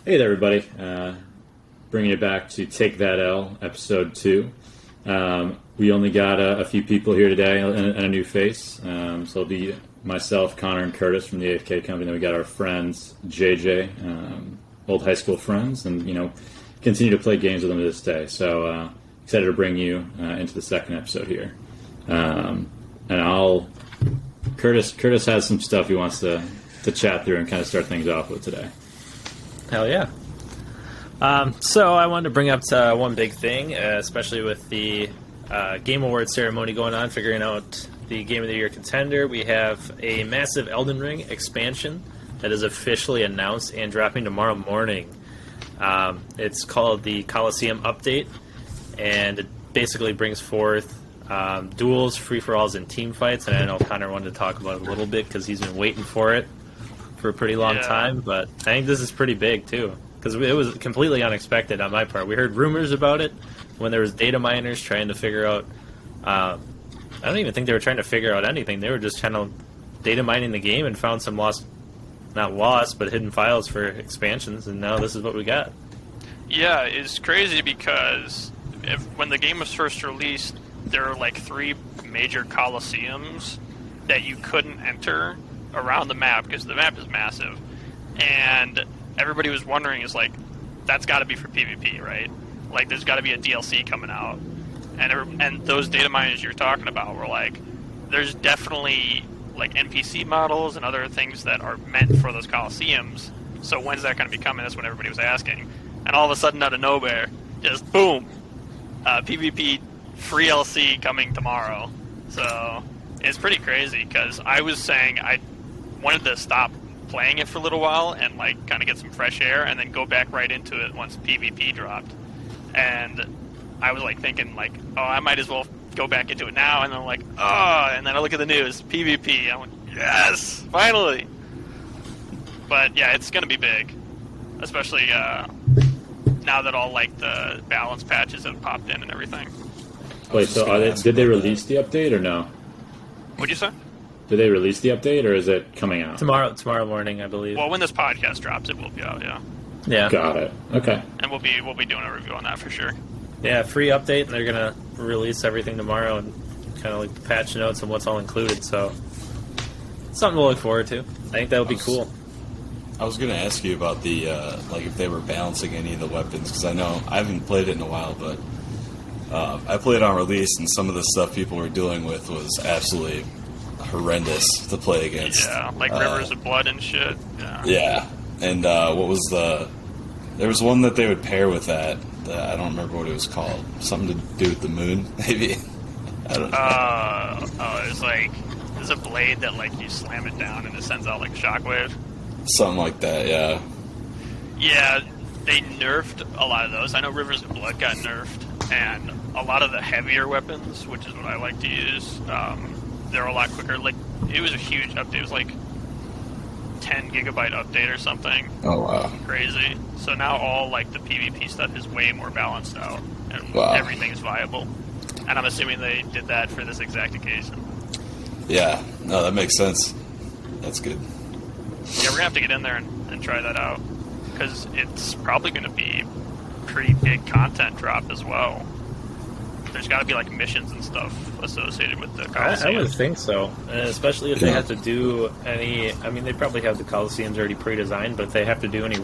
Hey there, everybody. Bringing it back to Take That L, episode 2. We only got a few people here today and a new face. So it'll be myself, Connor, and Curtis from the AFK company. Then we got our friends, JJ, old high school friends, and, continue to play games with them to this day. So excited to bring you into the second episode here. Curtis has some stuff he wants to chat through and kind of start things off with today. Hell yeah. So I wanted to bring up one big thing, especially with the Game Awards ceremony going on, figuring out the Game of the Year contender. We have a massive Elden Ring expansion that is officially announced and dropping tomorrow morning. It's called the Coliseum Update, and it basically brings forth duels, free-for-alls, and team fights. And I know Connor wanted to talk about it a little bit because he's been waiting for it for a pretty long time, but I think this is pretty big too, because it was completely unexpected on my part. We heard rumors about it when there was data miners trying to figure out, I don't even think they were trying to figure out anything. They were just trying to data mining the game and found some not lost, but hidden files for expansions, and now this is what we got. Yeah, it's crazy because when the game was first released, there were like 3 major coliseums that you couldn't enter around the map because the map is massive, and everybody was wondering, that's got to be for PvP, right? Like, there's got to be a DLC coming out, and those data miners you're talking about were like, there's definitely like NPC models and other things that are meant for those coliseums. So when's that going to be coming? That's what everybody was asking, and all of a sudden, out of nowhere, just boom, PvP free LC coming tomorrow. So it's pretty crazy because I was saying I wanted to stop playing it for a little while and kind of get some fresh air and then go back right into it once PvP dropped. And I was thinking I might as well go back into it now, and then and then I look at the news, PvP. I'm like, yes, finally. But yeah, it's gonna be big, especially now that all the balance patches have popped in and everything. Wait, so did they release the update or no? What'd you say? Did they release the update, or is it coming out? Tomorrow morning, I believe. Well, when this podcast drops, it will be out, yeah. Yeah. Got it. Okay. And we'll be doing a review on that for sure. Yeah, free update, and they're going to release everything tomorrow and kind of the patch notes and what's all included, so something to look forward to. I think that'll be cool. I was going to ask you about the, if they were balancing any of the weapons, because I know I haven't played it in a while, but I played on release, and some of the stuff people were dealing with was absolutely horrendous to play against. Yeah, rivers of blood and shit. Yeah. Yeah, and what was there was one that they would pair with that I don't remember what it was called. Something to do with the moon, maybe. I don't know. There's a blade that you slam it down and it sends out a shockwave. Something like that, yeah. Yeah, they nerfed a lot of those. I know Rivers of Blood got nerfed, and a lot of the heavier weapons, which is what I like to use, they're a lot quicker. It was a huge update. It was 10 gigabyte update or something. Oh, wow. Crazy. So now all the PvP stuff is way more balanced out, and everything's viable. And I'm assuming they did that for this exact occasion. Yeah, no, that makes sense. That's good. Yeah, we're gonna have to get in there and try that out, because it's probably gonna be pretty big content drop as well. There's got to be missions and stuff associated with the Coliseum. I would think so, especially if they have to do any. I mean, they probably have the Coliseums already pre-designed, but if they have to do any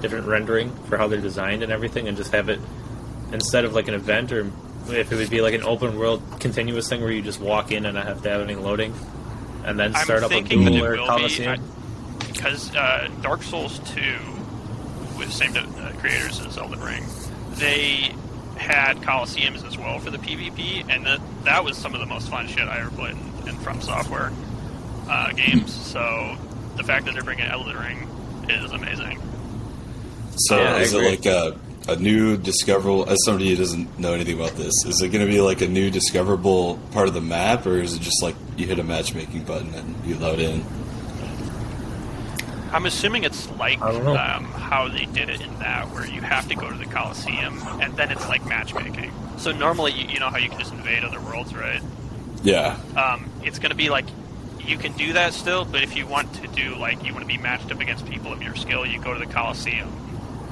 different rendering for how they're designed and everything, and just have it instead of an event, or if it would be an open world continuous thing where you just walk in and not have to have any loading, and then start up a duel or Coliseum. Because Dark Souls 2, with the same creators as Elden Ring, they had Coliseums as well for the PvP, and that was some of the most fun shit I ever played in From Software games. So the fact that they're bringing Elden Ring is amazing. So is it a new discoverable, as somebody who doesn't know anything about this, is it going to be a new discoverable part of the map, or is it just you hit a matchmaking button and you load in? I'm assuming it's how they did it in that, where you have to go to the Coliseum, and then it's matchmaking. So normally, you know how you can just invade other worlds, right? Yeah. It's going to be you can do that still, but if you want to do, you want to be matched up against people of your skill, you go to the Coliseum.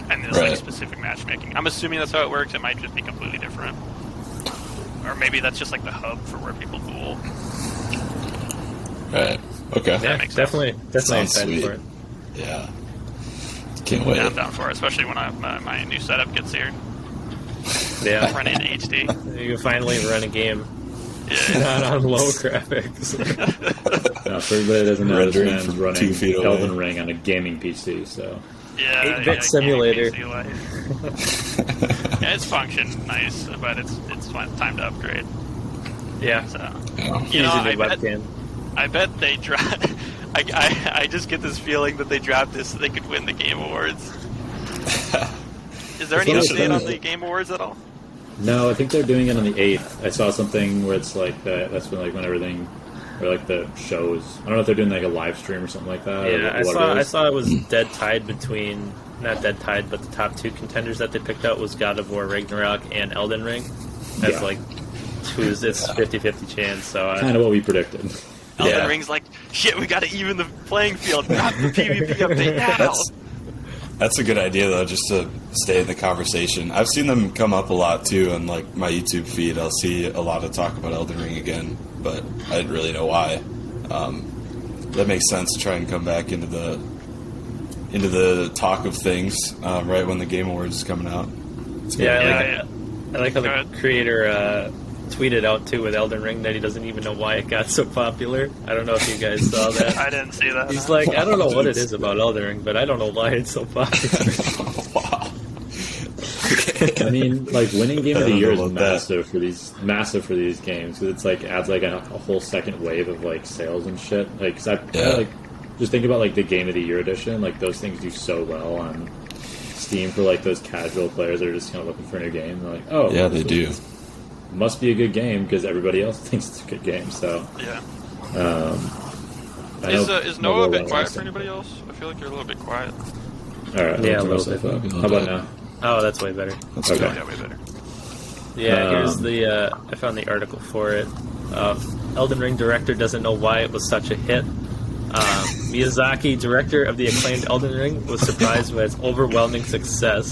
and there's like specific matchmaking. I'm assuming that's how it works. It might just be completely different, or maybe that's just like the hub for where people duel. Right. Okay. Yeah, makes definitely Sounds excited sweet. for it. Yeah. Can't wait. Yeah, I'm down for it, especially when my new setup gets here. Yeah, Running in HD. you can finally run a game Yeah. not on low graphics. No, for everybody that doesn't know, this Rendering man's from 2 running feet away. Elden Ring on a gaming PC, so... Yeah, 8-bit simulator. gaming PC life. Yeah, it's functioned nice, but it's time to upgrade. Yeah, So Yeah. you know, easy to webcam. I bet they dropped. I just get this feeling that they dropped this so they could win the Game Awards. Is there any It's update funny. on the Game Awards at all? No, I think they're doing it on the 8th. I saw something where it's like that's when everything, or like the shows. I don't know if they're doing like a live stream or something like that. or Yeah, I what saw. it I is. saw it was dead tied between not dead tied, but the top 2 contenders that they picked out was God of War, Ragnarok, and Elden Ring. That's Yeah. like it's 50-50 chance. So Kind of what we predicted. Elden Yeah. Ring's like, shit, we gotta even the playing field. Drop the PvP update now. That's a good idea, though, just to stay in the conversation. I've seen them come up a lot, too, on like my YouTube feed. I'll see a lot of talk about Elden Ring again, but I didn't really know why. That makes sense to try and come back into the talk of things right when the Game Awards is coming out. It's a good idea. I like how Go the ahead. creator tweeted out too with Elden Ring that he doesn't even know why it got so popular. I don't know if you guys saw that. I didn't see that. He's like, I don't know what it is about Elden Ring, but I don't know why it's so popular. Wow. I mean, like winning Game of the I Year don't is know about massive for these games because it's like adds like a whole second wave of like sales and shit. Like, 'cause I Yeah. like just think about like the Game of the Year edition. Like those things do so well on Steam for like those casual players that are just kind of looking for a new game. They're like, oh, Yeah, they do. Must be a good game because everybody else thinks it's a good game. So, Yeah. I Is, know is Noah a bit well quiet last for time. anybody else? I feel like you're a little bit quiet. All right, Yeah, I'll turn a little myself bit. up. A little How about bit. now? Oh, that's way better. That's Okay. good. Yeah, way better. Yeah, here's Um, the. I found the article for it. Elden Ring director doesn't know why it was such a hit. Miyazaki, director of the acclaimed Elden Ring, was surprised by its overwhelming success.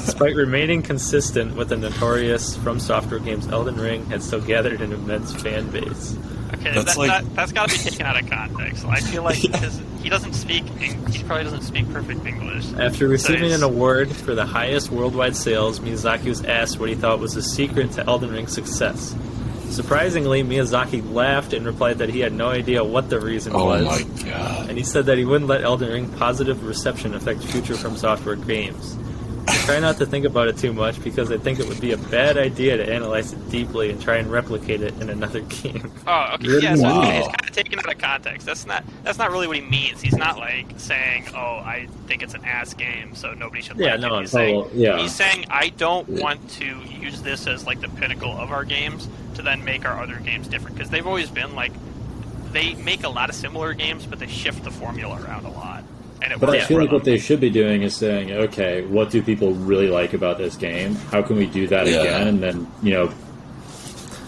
Despite remaining consistent with the notorious From Software games, Elden Ring had still gathered an immense fan base. Okay, That's like- that's got to be taken out of context. I feel like because he doesn't speak, he probably doesn't speak perfect English. After receiving So an award for the highest worldwide sales, Miyazaki was asked what he thought was the secret to Elden Ring's success. Surprisingly, Miyazaki laughed and replied that he had no idea what the reason Oh was. my god. And he said that he wouldn't let Elden Ring positive reception affect future From Software games. I try not to think about it too much because I think it would be a bad idea to analyze it deeply and try and replicate it in another game. Oh, okay. Yeah, so Wow. it's kind of taken out of context. That's not really what he means. He's not like saying, "Oh, I think it's an ass game, so nobody should Yeah, like no, it." He's saying, well, yeah. he's saying, "I don't want to use this as like the pinnacle of our games to then make our other games different because they've always been like they make a lot of similar games, but they shift the formula around a lot." And it But I works feel for like what them. they should be doing is saying, okay, what do people really like about this game? How can we do that Yeah. again? And then,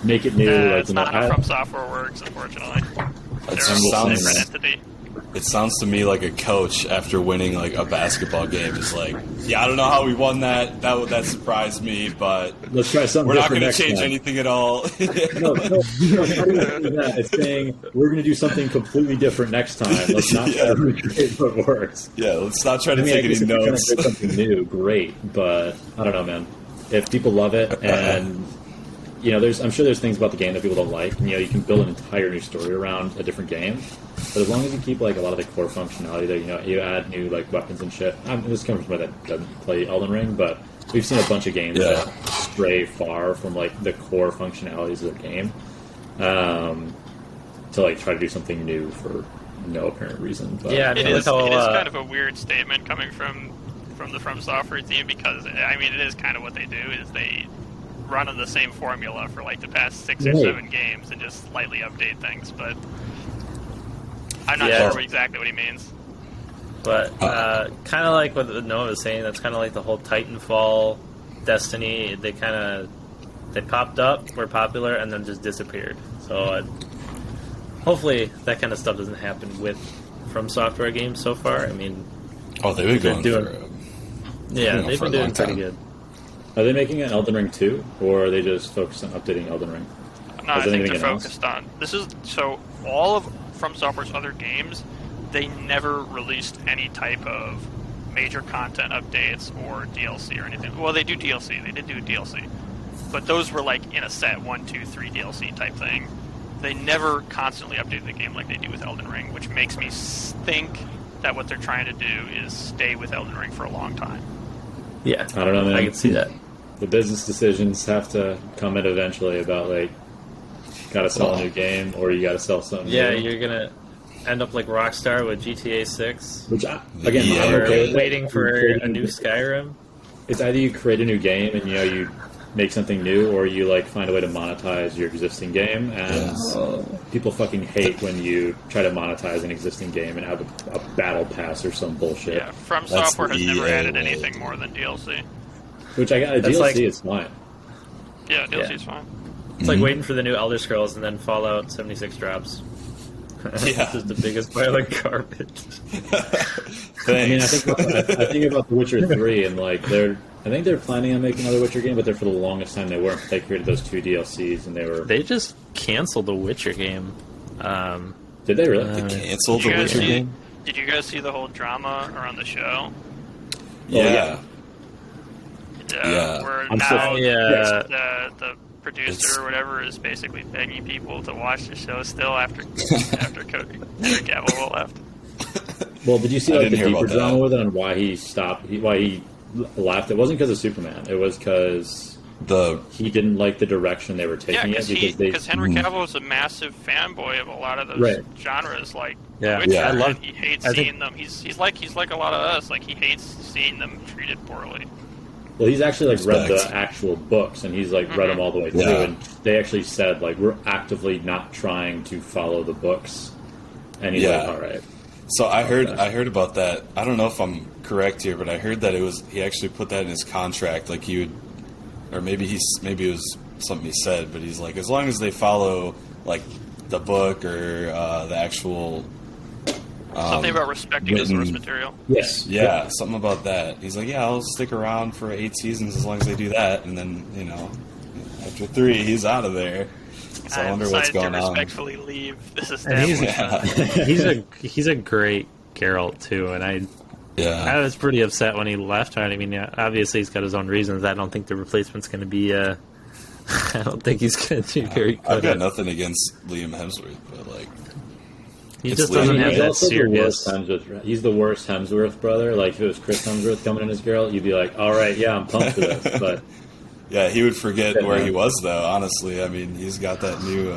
make it new. like, It's not how From Software works, unfortunately. That They're a sounds, separate entity. it sounds to me like a coach after winning like a basketball game is like, yeah, I don't know how we won that. That surprised me, but let's try something we're not different going to next change time. anything at all. No, it's not even that. It's saying we're going to do something completely different next time. Let's not try to recreate what works. Yeah, let's not try to I mean, I take guess any if you're notes. trying to do something new, great. But I don't know, man. If people love it, and I'm sure there's things about the game that people don't like. And, you can build an entire new story around a different game. But as long as you keep like a lot of the core functionality there, you add new like weapons and shit. This comes from somebody that doesn't play Elden Ring, but we've seen a bunch of games Yeah. that stray far from like the core functionalities of the game to like try to do something new for no apparent reason. But, Yeah, I It mean, is, like how, it is kind of a weird statement coming from the From Software team because I mean it is kind of what they do is they run on the same formula for like the past 6 or Right. 7 games and just slightly update things, but I'm not Yeah. sure exactly what he means. But kind of like what Noah was saying, that's kind of like the whole Titanfall, Destiny. They popped up, were popular, and then just disappeared. So hopefully that kind of stuff doesn't happen with From Software games so far. I mean, Oh, they've been going doing- for Yeah, for they've a been doing long pretty time. good. Are they making an Elden Ring 2, or are they just focused on updating Elden Ring? No, I Is there think they're anything else? focused on this. Is so all of From Software's other games, they never released any type of major content updates or DLC or anything. Well, they do DLC. They did do DLC, but those were like in a set 1, 2, 3 DLC type thing. They never constantly updated the game like they do with Elden Ring, which makes me think that what they're trying to do is stay with Elden Ring for a long time. Yeah, I don't know, man. I can see that. The business decisions have to come in eventually about, like, gotta sell a new game, or you gotta sell something Yeah, new. you're gonna end up like Rockstar with GTA 6. Which, again, Yeah, I'm Or okay with that. waiting for a new Skyrim. It's either you create a new game and, you make something new, or you, like, find a way to monetize your existing game, and people fucking hate when you try to monetize an existing game and have a battle pass or some bullshit. Yeah, From That's Software has the never EA added way. anything more than DLC. Which I got a That's DLC like- is fine. Yeah, DLC Yeah. is fine. It's like waiting for the new Elder Scrolls and then Fallout 76 drops. Yeah. This is the biggest pile of garbage. Thanks. I mean, I think about The Witcher 3, and like I think they're planning on making another Witcher game, but for the longest time they weren't. They created those 2 DLCs, and they were. They just canceled the Witcher game. Did they really? Cancel Did the you guys Witcher see? game? Did you guys see the whole drama around the show? Yeah. Yeah, where I'm now so- Yeah. the producer It's- or whatever is basically begging people to watch the show still after Henry Cavill left. Well, did you see I like the didn't hear deeper about that. drama with it on why he stopped? Why he left? It wasn't because of Superman. It was because he didn't like the direction they were Yeah, taking it because Henry Cavill was a massive fanboy of a lot of those Right. genres, like Yeah. Witcher, Yeah, I love- and he hates I think- seeing them. He's like a lot of us. Like he hates seeing them treated poorly. Well, he's actually like read Respect. the actual books, and he's like read them all the way through. Yeah. And they actually said like we're actively not trying to follow the books. And he's Yeah. like, all right. So I heard about that. I don't know if I'm correct here, but I heard that he actually put that in his contract. Like he would, or maybe it was something he said, but he's like, as long as they follow like the book or the actual. Something about respecting the written- source material. Yes. Yeah, something about that. He's like, yeah, I'll stick around for 8 seasons as long as they do that, and then after 3, he's out of there. So I wonder what's decided going to on. respectfully leave this And he's establishment. he's a great Geralt too, and I Yeah, was pretty upset when he left. I mean, yeah, obviously he's got his own reasons. I don't think the replacement's going to be. I don't think he's going to do very I've good. got nothing against Liam Hemsworth, but like, He it's just Liam. doesn't have He's that also the worst serious. He's the worst Hemsworth brother. Like if it was Chris Hemsworth coming in as Geralt, you'd be like, all right, yeah, I'm pumped for this. But yeah, he would forget Yeah. where he was though. Honestly, I mean, he's got that new.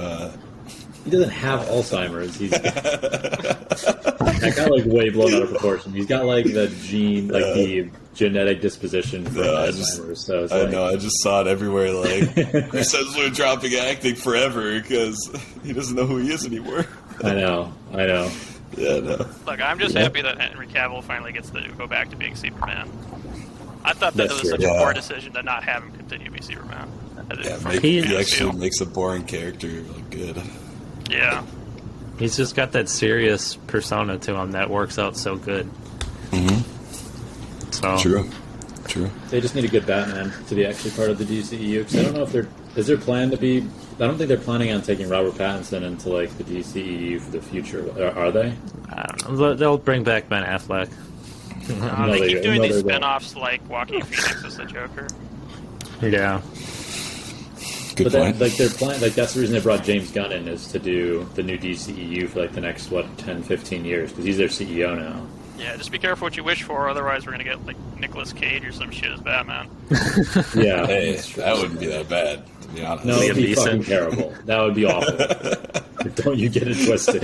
he doesn't have Alzheimer's. He's that got like way blown out of proportion. He's got like the gene, like the genetic disposition for Alzheimer's. So it's I like, know. I just saw it everywhere. Like Chris Hemsworth dropping acting forever because he doesn't know who he is anymore. I know. Yeah, no. Look, I'm just happy that Henry Cavill finally gets to go back to being Superman. I thought that That's it was such true. a Yeah. poor decision to not have him continue to be Superman. Yeah, From he the actually feel. makes a boring character look good. Yeah. He's just got that serious persona to him that works out so good. Mm-hmm. So True. They just need a good Batman to be actually part of the DCEU. Because I don't know if is there plan to be. I don't think they're planning on taking Robert Pattinson into like the DCEU for the future. Are they? I don't know. They'll bring back Ben Affleck. No, They keep doing no, these they won't. spin-offs like Joaquin Phoenix as the Joker. Yeah. Good But then, point. like their plan, like that's the reason they brought James Gunn in is to do the new DCEU for like the next 10, 15 years because he's their CEO now. Yeah, just be careful what you wish for, otherwise we're gonna get like Nicolas Cage or some shit as Batman. Yeah, Hey, that's true. that wouldn't be that bad, to be honest. No, it'd be Liam fucking Neeson. terrible. That would be awful. Don't you get it twisted?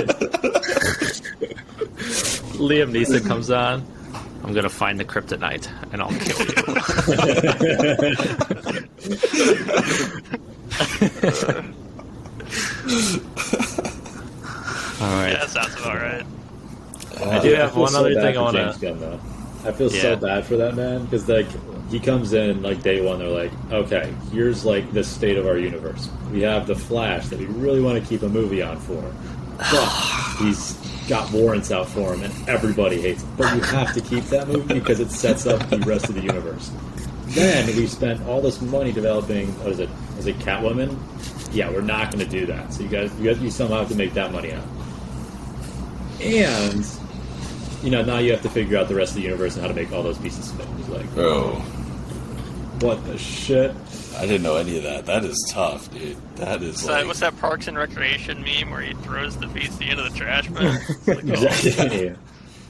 Liam Neeson comes on. I'm gonna find the kryptonite and I'll kill you. All right. Yeah, that sounds about right. I do have feel one other bad thing I for wanna- James Gunn, though. I feel Yeah. so bad for that man because like he comes in like day one. They're like, okay, here's like the state of our universe. We have the Flash that we really want to keep a movie on for. But got warrants out for him, and everybody hates him. But you have to keep that movie because it sets up the rest of the universe. Then we spent all this money developing, what is it? Was it Catwoman? Yeah, we're not going to do that. So you somehow have to make that money out. And, now you have to figure out the rest of the universe and how to make all those pieces fit. It's like, Oh, what the shit? I didn't know any of that. That is tough, dude. That is So what's that Parks and Recreation meme where he throws the VC into the trash bin? Like, Exactly.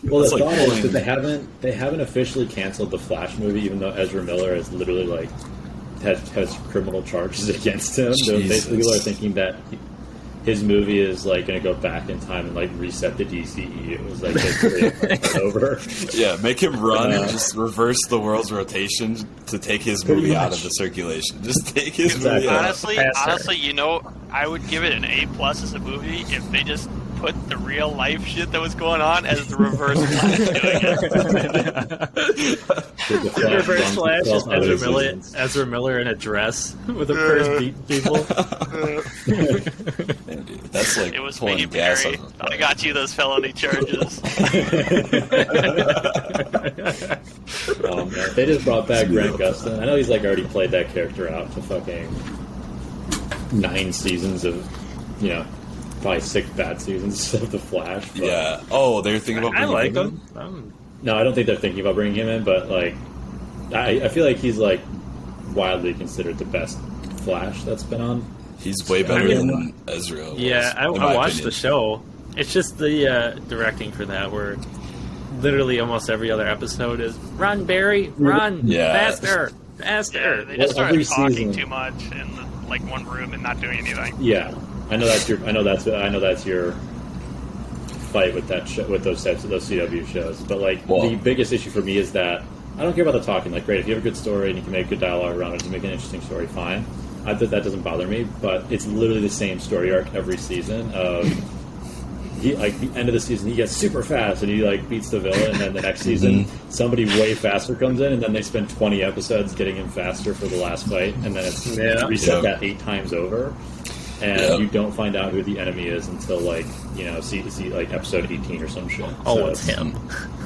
Well, the That's like thought is pulling- that they haven't officially canceled the Flash movie, even though Ezra Miller is literally has criminal charges against him. So Jesus. people are thinking that his movie is going to go back in time and reset the DCEU. It was basically over. Yeah, make him run and just reverse the world's rotation to take his Pretty movie out much. of the circulation. Just take his Exactly. movie out. honestly, Faster. I would give it an A+ as a movie if they just put the real life shit that was going on as the reverse Flash doing it. The Flash Reverse runs Flash is himself out of Ezra Miller in a dress with a purse beating people. Man, dude, that's like It was pulling me, gas Barry. off I got you those felony charges. Oh, man. They just brought back Grant Gustin. I know he's already played that character out for fucking 9 seasons of, probably 6 bad seasons of The Flash. But Yeah. Oh, they're thinking about I bringing like him him. No, I don't think they're thinking about bringing him in, but I feel like he's widely considered the best Flash that's been on. in. He's way better than Ezra was, Yeah, I in my watched opinion. the show. It's just the directing for that, where literally almost every other episode is "Run, Barry, run, Yeah. faster, Yeah, faster." they just Well, every started talking season- too much in one room and not doing anything. Yeah, I know that's your fight with that with those CW shows. But Well- the biggest issue for me is that I don't care about the talking. Great, if you have a good story and you can make good dialogue around it, you make an interesting story, fine. That doesn't bother me. But it's literally the same story arc every season. Of the end of the season, he gets super fast and he beats the villain, and then the next season somebody way faster comes in, and then they spend 20 episodes getting him faster for the last fight, and then it's reset that 8 times over. And you don't find out who the enemy is until see episode 18 or some shit. Oh, So it's him.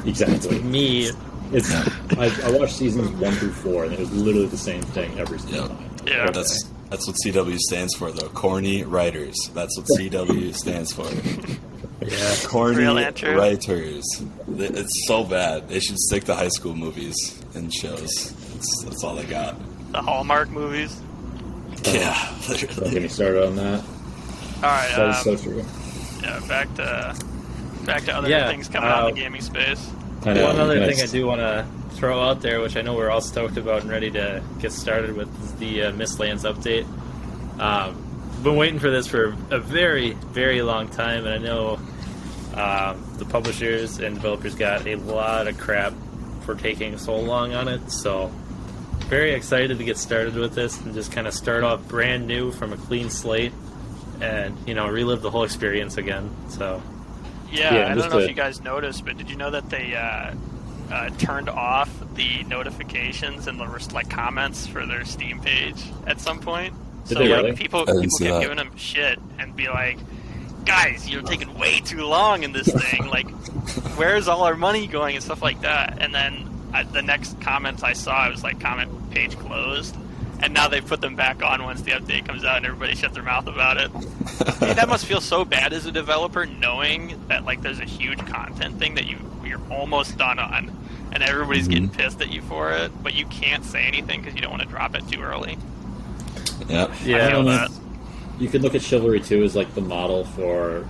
Exactly. Me. It's I watched seasons 1 through 4, and it was literally the same thing every single Yeah. time. Yeah. That's what CW stands for, though. Corny writers. That's what CW stands for. Yeah. Corny Real and true. writers. It's so bad. They should stick to high school movies and shows. That's all they got. The Hallmark movies. Yeah, Don't get literally. me started on that. All right, That is so true. yeah, back to other Yeah, things coming out in the gaming space. I know, One other you thing I guys- do want to throw out there, which I know we're all stoked about and ready to get started with, is the Mistlands update. Been waiting for this for a very, very long time, and I know the publishers and developers got a lot of crap for taking so long on it. So, very excited to get started with this and just kind of start off brand new from a clean slate, and relive the whole experience again. So. Yeah, Yeah, I just don't know if to- you guys noticed, but did you know that they turned off the notifications and the comments for their Steam page at some point? Did So they really? people I didn't people see kept that. giving them shit and be like, "Guys, you're taking way too long in this thing. Where's all our money going?" and stuff like that. And then the next comments I saw, it was comment page closed. And now they put them back on once the update comes out, and everybody shut their mouth about it. Dude, that must feel so bad as a developer, knowing that there's a huge content thing that you're almost done on, and everybody's getting pissed at you for it, but you can't say anything because you don't want to drop it too early. Yep. I Yeah. feel that. You could look at Chivalry 2 as the model for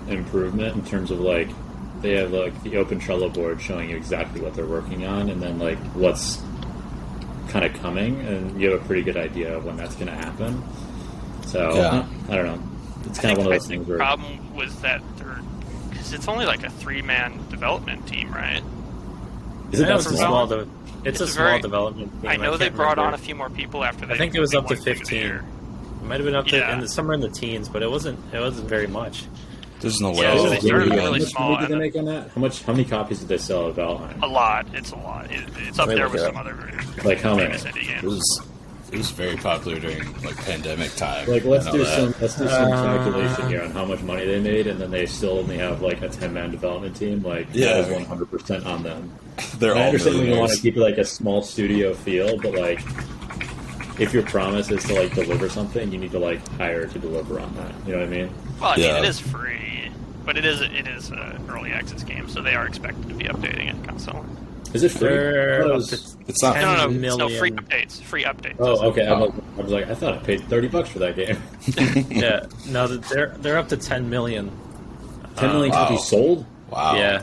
improvement in terms of they have the open Trello board showing you exactly what they're working on, and then what's kind of coming, and you have a pretty good idea of when that's going to happen. So Yeah. I don't know. It's kind of one of those things The where problem was that because it's only a 3-man development team, right? is it I know that it's a small? small. It's a It's small very- development team. I know they can't brought on remember. a few more people after that. I think it was up to 15. Year. It might have been up to Yeah. somewhere in the teens, but it wasn't very much. There's no way. Yeah, so Oh, they yeah, started yeah. really How much small, money did they and make on that? How many copies did they sell of Valheim? A lot. It's a lot. It's up Let me there look with it some up. other How many? famous indie It games. was it was very popular during like pandemic time. Like, I let's know do that. some calculation here on how much money they made, and then they still only have like a 10-man development team. Like, Yeah. that is 100% on them. They're And I all understand we want millionaires. to keep it like a small studio feel, but like, if your promise is to like deliver something, you need to like hire to deliver on that. You know what I mean? Well, I mean, Yeah. it is free, but it is an early access game, so they are expected to be updating it constantly. Is it free? They're I thought it up was- to It's not. 10 No, million. no, free updates. Free updates. Oh, okay. Oh. I was like, I thought I paid $30 for that game. Yeah, no, they're up to 10 million. 10 million Wow. copies sold. Wow. Yeah,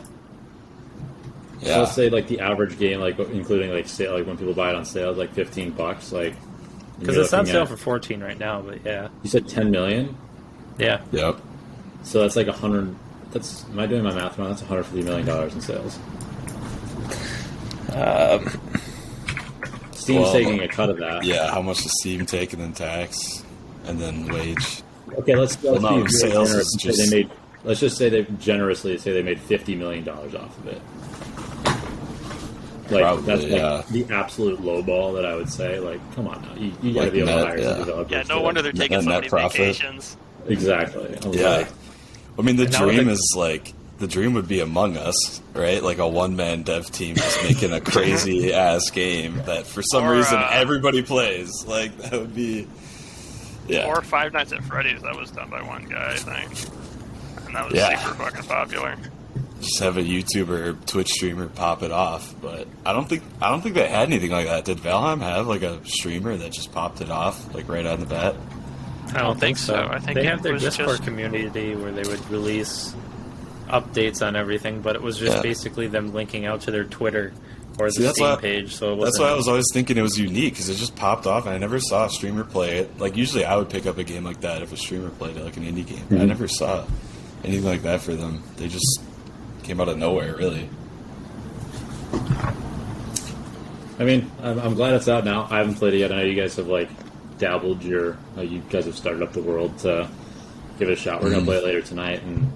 So Yeah. let's say like the average game, like including like sale, like when people buy it on sale, is like $15. Like, because you're it's on looking sale at- for 14 right now. But yeah, You said 10 million, yeah. Yep. so that's like 100. That's, am I doing my math wrong? That's $150 million in sales. Steam's Well, taking a cut of that. Yeah. How much does Steam take, and then tax, and then wage? Okay, let's Well, be no, really sales generous is and say just- they made. Let's just say they generously say they made $50 million off of it. Like, Probably, that's like yeah. the absolute low ball that I would say. Like, come on now, you got to Like be able net, to hire yeah. some developers. Yeah, no to- wonder they're taking net so many profit. vacations. Exactly. I was Yeah. like, I mean, the And now with dream the- is like the dream would be Among Us, right? Like a one-man dev team just making a crazy ass game that for some Or, reason everybody plays. Like that would be, yeah, Or Five Nights at Freddy's, that was done by one guy, I think. And that was Yeah. super fucking popular. just have a YouTuber, or Twitch streamer pop it off. But I don't think they had anything like that. Did Valheim have like a streamer that just popped it off like right on the bat? I don't think so. I think they it have their was Discord just- community where they would release updates on everything, but it was just Yeah. basically them linking out to their Twitter or See, the that's Steam why- page. So it That's wasn't, why I was always thinking it was unique because it just popped off, and I never saw a streamer play it. Like usually, I would pick up a game like that if a streamer played it, like an indie game. But I never saw anything like that for them. They just came out of nowhere, really. I mean, I'm glad it's out now. I haven't played it yet. I know you guys have like dabbled you guys have started up the world to give it a shot. We're gonna play it later tonight, and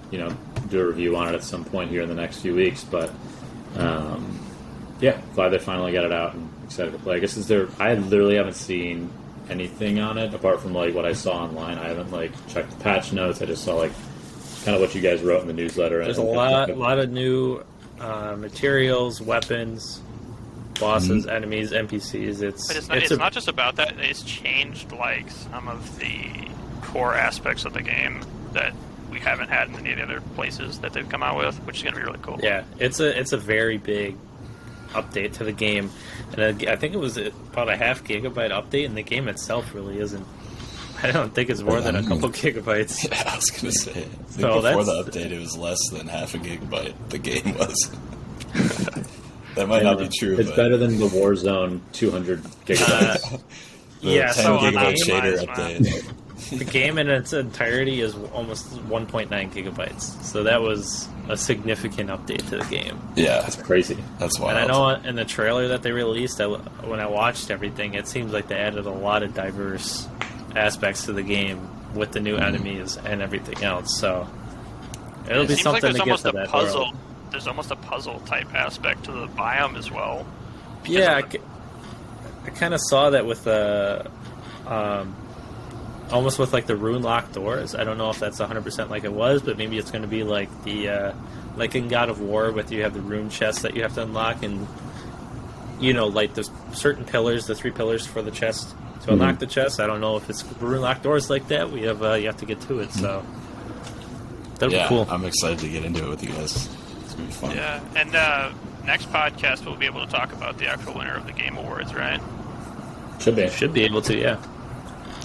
do a review on it at some point here in the next few weeks. But yeah, glad they finally got it out and excited to play. I guess I literally haven't seen anything on it apart from like what I saw online. I haven't like checked the patch notes. I just saw like kind of what you guys wrote in the newsletter. there's a lot of new materials, weapons, bosses, enemies, NPCs. But it's not just about that. It's changed like some of the core aspects of the game that we haven't had in any of the other places that they've come out with, which is going to be really cool. Yeah, it's a very big update to the game, and I think it was about a half gigabyte update, and the game itself really isn't. I don't think it's more than a couple gigabytes. Yeah, I was gonna say. I think So before that's- the update, it was less than half a gigabyte. The game was. That might not be true. It's but better than the Warzone 200 gigabytes. the Yeah, 10 so on gigabyte the shader game-wise, update. The game in its entirety is almost 1.9 gigabytes, so that was a significant update to the game. Yeah, It's crazy. that's wild. And I know in the trailer that they released, when I watched everything, it seems like they added a lot of diverse aspects to the game with the new enemies and everything else. So it'll It be seems like something there's to get almost to a that puzzle. world. There's almost a puzzle type aspect to the biome as well. Yeah, Because I kind of saw that with the, almost with like the rune locked doors. I don't know if that's 100% like it was, but maybe it's going to be like the, like in God of War, with you have the rune chest that you have to unlock, and like there's certain pillars, the 3 pillars for the chest to unlock the chest. I don't know if it's rune locked doors like that. You have to get to it, so that'll Yeah, be cool. I'm excited to get into it with you guys. It's gonna be fun. Yeah, and next podcast we'll be able to talk about the actual winner of the Game Awards, right? Should be. Should be able to, yeah.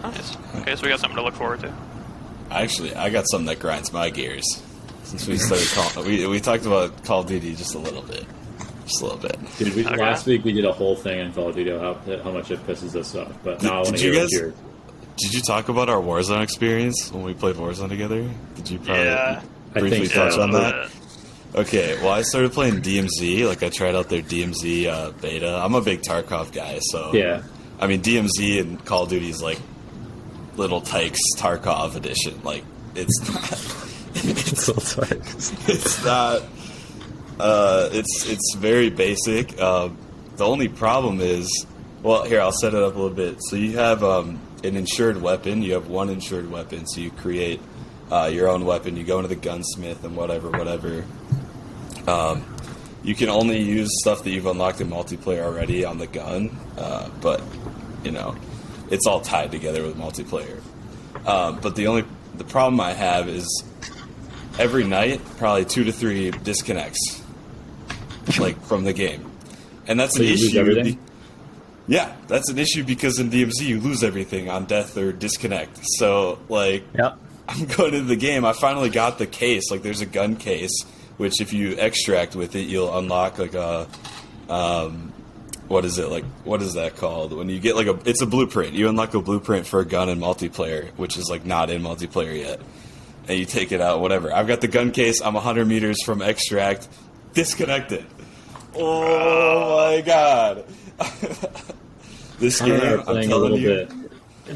Nice. Okay, so we got something to look forward to. I got something that grinds my gears. Since we started we talked about Call of Duty just a little bit. Dude, Okay. last week we did a whole thing on Call of Duty how much it pisses us off. But now I want Did to you hear guys- what yours. Did you talk about our Warzone experience when we played Warzone together? Did you probably Yeah. I briefly think so. touch on that? Uh, Okay, well, I started playing DMZ. Like, I tried out their DMZ beta. I'm a big Tarkov guy, so Yeah. I mean, DMZ and Call of Duty is like Little Tykes Tarkov edition. Like, it's not. It's not. It's very basic. The only problem is, Well, here, I'll set it up a little bit. So you have an insured weapon. You have one insured weapon, so you create your own weapon. You go into the gunsmith and whatever. You can only use stuff that you've unlocked in multiplayer already on the gun, but, it's all tied together with multiplayer. But the problem I have is every night, probably 2 to 3 disconnects, from the game. And that's So an you lose issue. everything? Yeah, that's an issue because in DMZ you lose everything on death or disconnect. So, Yep. I'm going into the game. I finally got the case. There's a gun case, which if you extract with it, you'll unlock what is it? What is that called? When you get it's a blueprint. You unlock a blueprint for a gun in multiplayer, which is not in multiplayer yet. And you take it out, whatever. I've got the gun case. I'm 100 meters from extract. Disconnected. Oh my god. This game, I'm playing a telling little you. bit.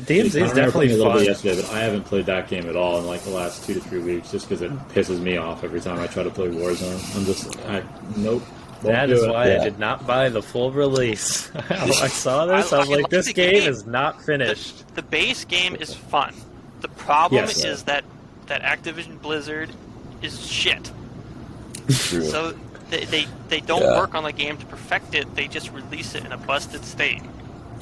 DMZ is definitely playing a little bit fun. yesterday, but I haven't played that game at all in the last 2 to 3 weeks, just because it pisses me off every time I try to play Warzone. I'm just, nope. That won't is do it. why Yeah. I did not buy the full release. I saw this. I was I like, like this the game game. is not finished. The base game is fun. The problem Yes. is that Activision Blizzard is shit. True. So they don't Yeah. work on the game to perfect it. They just release it in a busted state.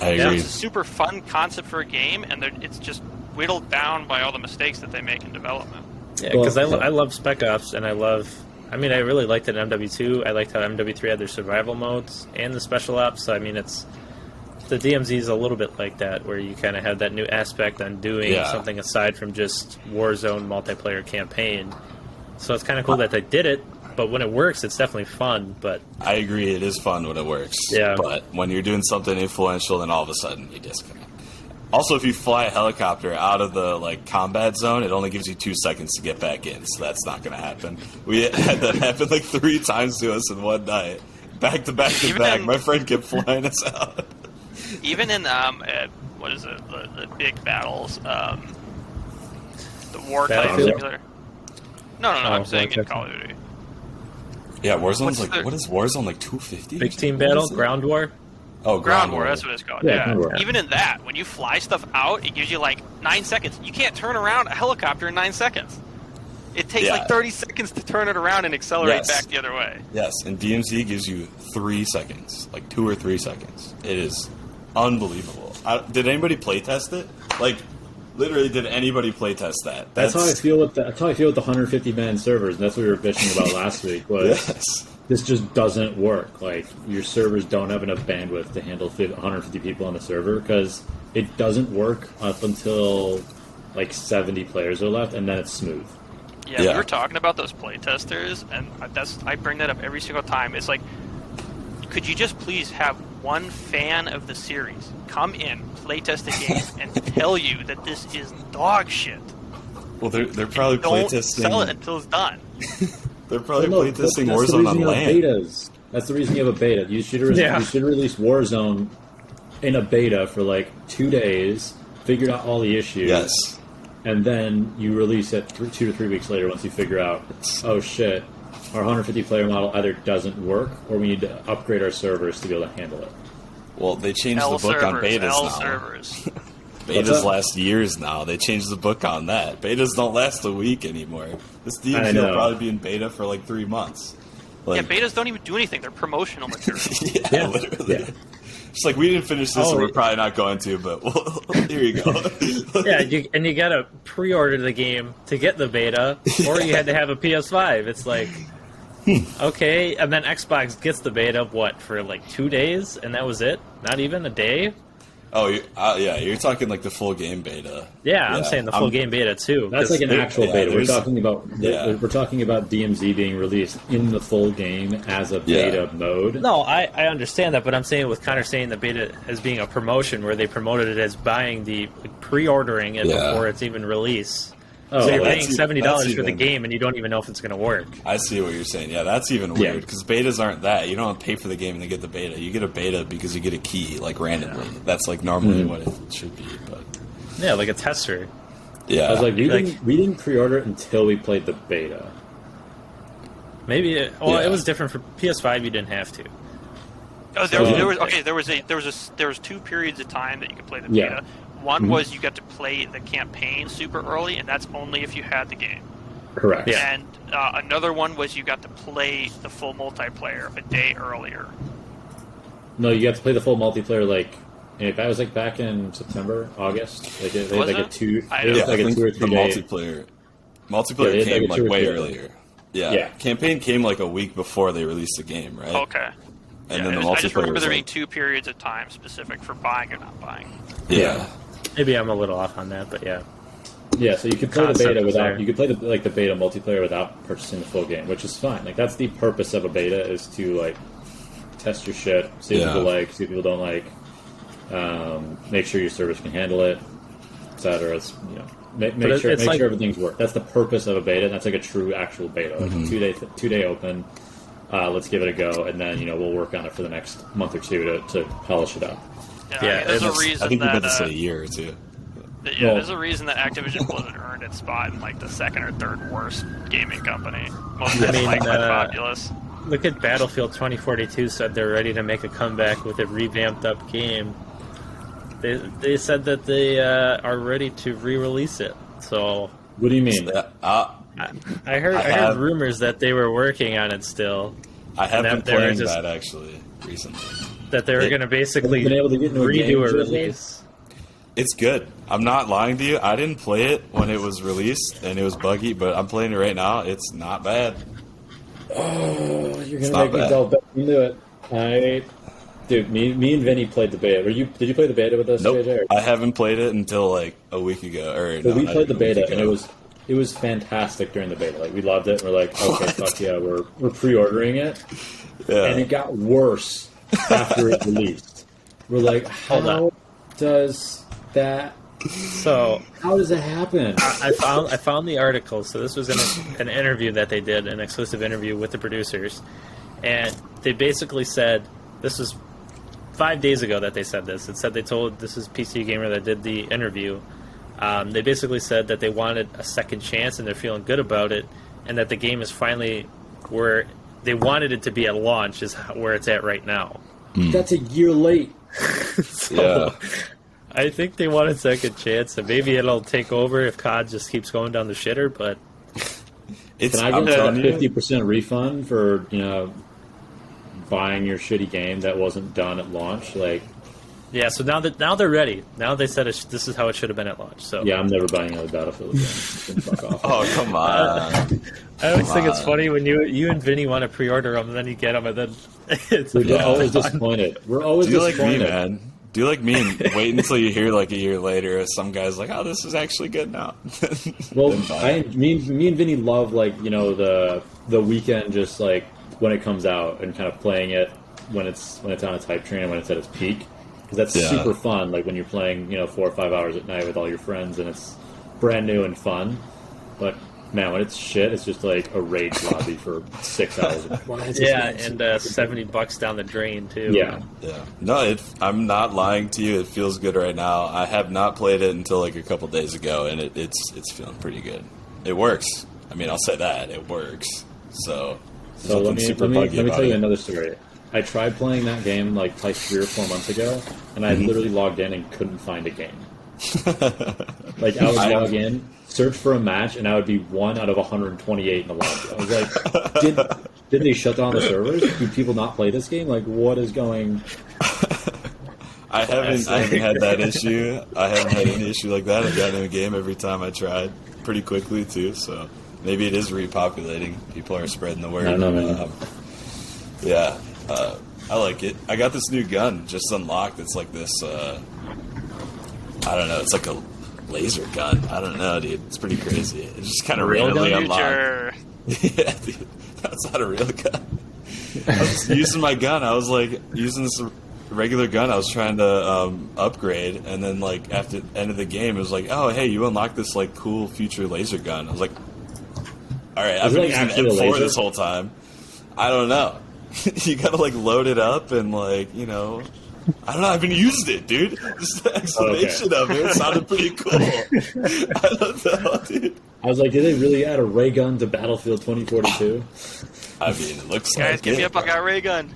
I So agree. it's a super fun concept for a game, and it's just whittled down by all the mistakes that they make in development. Yeah, because Well, I love Spec Ops, and I really liked it in MW2. I liked how MW3 had their survival modes and the special ops. So, the DMZ is a little bit like that, where you kind of have that new aspect on doing Yeah. something aside from just Warzone multiplayer campaign. So it's kind of cool that they did it, but when it works, it's definitely fun. But I agree, it is fun when it works. Yeah. But when you're doing something influential, then all of a sudden you disconnect. Also, if you fly a helicopter out of the combat zone, it only gives you 2 seconds to get back in, so that's not going to happen. We had that happen 3 times to us in one night, back to back to Even back. in- My friend kept flying us out. Even in what is it, the big battles, the wartime Battlefield? simulator. No, I'm saying in Wartime. Call of Duty. Yeah, Warzone's What's the- what is Warzone 250? Big Team What Battle, is it? Ground War. Oh, Ground War, that's what it's called. Yeah, Yeah. Ground War. Even in that, when you fly stuff out, it gives you 9 seconds. You can't turn around a helicopter in 9 seconds. It takes Yeah. 30 seconds to turn it around and accelerate Yes. back the other way. Yes, and DMZ gives you 3 seconds, 2 or 3 seconds. It is unbelievable. Did anybody playtest it? Literally, did anybody playtest that? That's how I feel with the 150 man servers, and that's what we were bitching about last week. Was Yes. this just doesn't work? Your servers don't have enough bandwidth to handle 150 people on the server because it doesn't work up until 70 players are left, and then it's smooth. Yeah, Yeah. we were talking about those playtesters, and I bring that up every single time. It's could you just please have one fan of the series come in, playtest a game, and tell you that this is dog shit? Well, they're probably Don't playtesting. sell it until it's done. They're probably Well, playtesting that's the Warzone reason on you have land. betas. That's the reason you have a beta. You should Yeah. you should release Warzone in a beta for 2 days, figure out all the issues, Yes. and then you release it 2 to 3 weeks later once you figure out, oh shit, our 150 player model either doesn't work or we need to upgrade our servers to be able to handle it. Well, they changed L the book on servers, betas L now. servers. Betas What's that? last years now. They changed the book on that. Betas don't last a week anymore. This I DMZ will know. probably be in beta for 3 months. Yeah, betas don't even do anything. They're promotional material. yeah, literally. Yeah. It's we didn't finish this, Oh, so we're yeah. probably not going to, but here you go. Yeah, you gotta pre-order the game to get the beta, or you had to have a PS5. It's okay, and then Xbox gets the beta, for 2 days, and that was it? Not even a day? Oh, yeah, you're talking the full game beta. Yeah, I'm saying the full game beta too. That's 'cause an actual yeah, beta. We're there's- talking about yeah. we're talking about DMZ being released in the full game as a Yeah. beta mode. No, I understand that, but I'm saying with Connor saying the beta as being a promotion where they promoted it as buying pre-ordering it Yeah. before it's even released. Oh, So you're well, paying that's $70 for the even- game and you don't even know if it's going to work. I see what you're saying. Yeah, that's even Yeah. weird because betas aren't that. You don't pay for the game and then get the beta. You get a beta because you get a key randomly. That's normally what it should be. But Yeah, like a tester. yeah, I was we Like- didn't pre-order it until we played the beta. Maybe Yeah. it was different for PS5. You didn't have to. Oh, there was 2 periods of time that you could play the beta. One was you got to play the campaign super early, and that's only if you had the game. Correct. Yeah. And another one was you got to play the full multiplayer a day earlier. No, you got to play the full multiplayer that was back in September, August. They had like a 2 I it was like a think 2 or the 3 day. multiplayer Yeah, came like a 2 or way 3 day. earlier. Yeah. Yeah. Campaign came like a week before they released the game, right? Okay. And Yeah, then the I just multiplayer remember was there being like, 2 periods of time specific for buying or not buying. yeah. Maybe I'm a little off on that, but yeah. Yeah, so you could play the Concept beta is without there. you could play the beta multiplayer without purchasing the full game, which is fine. Like that's the purpose of a beta is to test your shit, see what people like, see what people don't like, make sure your servers can handle it, etc. It's make sure everything's work. That's the purpose of a beta. And that's like a true actual beta, like a 2 day open. Let's give it a go, and then we'll work on it for the next month or two to polish it up. Yeah, there's a reason I think you're that about to say a year or two. Well- there's a reason that Activision Blizzard earned its spot in the second or third worst gaming company. Most I mean, disliked by the populace. Look at Battlefield 2042 said they're ready to make a comeback with a revamped up game. They said that they are ready to re-release it. So What do you mean? I heard rumors that they were working on it still. I have And been that they were playing just- that actually recently. That they were going to basically Have you been able to get into a game, redo a Joseph? release. It's good. I'm not lying to you. I didn't play it when it was released and it was buggy, but I'm playing it right now. It's not bad. Oh, you're It's gonna make not me bad. delve back into it. Dude, me and Vinny played the beta. Did you play the beta with us, Nope. JJ? I haven't played it until like a week ago. So we played the beta, and it was fantastic during the beta. We loved it. We're like, okay, fuck yeah, we're pre-ordering it, and it got worse after it released. We're like, how does that happen? I found the article. So this was an interview that they did, an exclusive interview with the producers, and they basically said this was 5 days ago that they said this. It said this is PC Gamer that did the interview. They basically said that they wanted a second chance and they're feeling good about it, and that the game is finally where they wanted it to be at launch is where it's at right now. That's a year late. Yeah. I think they want a second chance, and maybe it'll take over if COD just keeps going down the shitter. But It's, Can I I'm get telling a you, 50% refund for buying your shitty game that wasn't done at launch? yeah, so now they're ready. Now they said this is how it should have been at launch. So Yeah, I'm never buying another Battlefield again. Just fuck off. Oh, come on. I always think it's on. funny when you and Vinny want to pre-order them, and then you get them, and then it's We're always disappointed. We're always Do you like me, disappointed. man? Do you like me and wait until you hear like a year later some guy's like, oh, this is actually good now? Well, Then buy it. me and Vinny love the weekend, just when it comes out and kind of playing it when it's on its hype train and when it's at its peak, because that's Yeah. super fun. When you're playing 4 or 5 hours at night with all your friends and it's brand new and fun. But man, when it's shit, it's just like a rage lobby for 6 hours. Why is this yeah, not and $70 down the drain too. Yeah. Yeah. No, I'm not lying to you. It feels good right now. I have not played it until a couple days ago, and it's feeling pretty good. It works. I mean, I'll say that. It works. So there's So let nothing me super buggy tell about you it. another story. I tried playing that game like 3 or 4 months ago, and I literally logged in and couldn't find a game. I would log in, search for a match, and I would be 1 out of 128 in the lobby. I was like, did they shut down the servers? Do people not play this game? What is going? I haven't had that issue. I haven't had any issue like that. I've gotten in a game every time I tried pretty quickly too. So maybe it is repopulating. People are spreading the word. I don't know, man. Yeah, I like it. I got this new gun just unlocked. It's like this. I don't know. It's like a laser gun. I don't know, dude. It's pretty crazy. It's just kind of randomly unlocked. Future. Yeah, dude. That's not a real gun. I was using my gun. I was using this regular gun. I was trying to upgrade, and then after the end of the game, it was oh, hey, you unlocked this cool future laser gun. I was like, all right, I've Is it, been using actually a M4 laser? this whole time. I don't know. You gotta load it up and I don't know. I haven't used it, dude. Just the explanation of it sounded pretty cool. I don't know, dude. I was like, did they really add a ray gun to Battlefield 2042? I mean, it looks Guys, like get me it. up! I got a ray gun.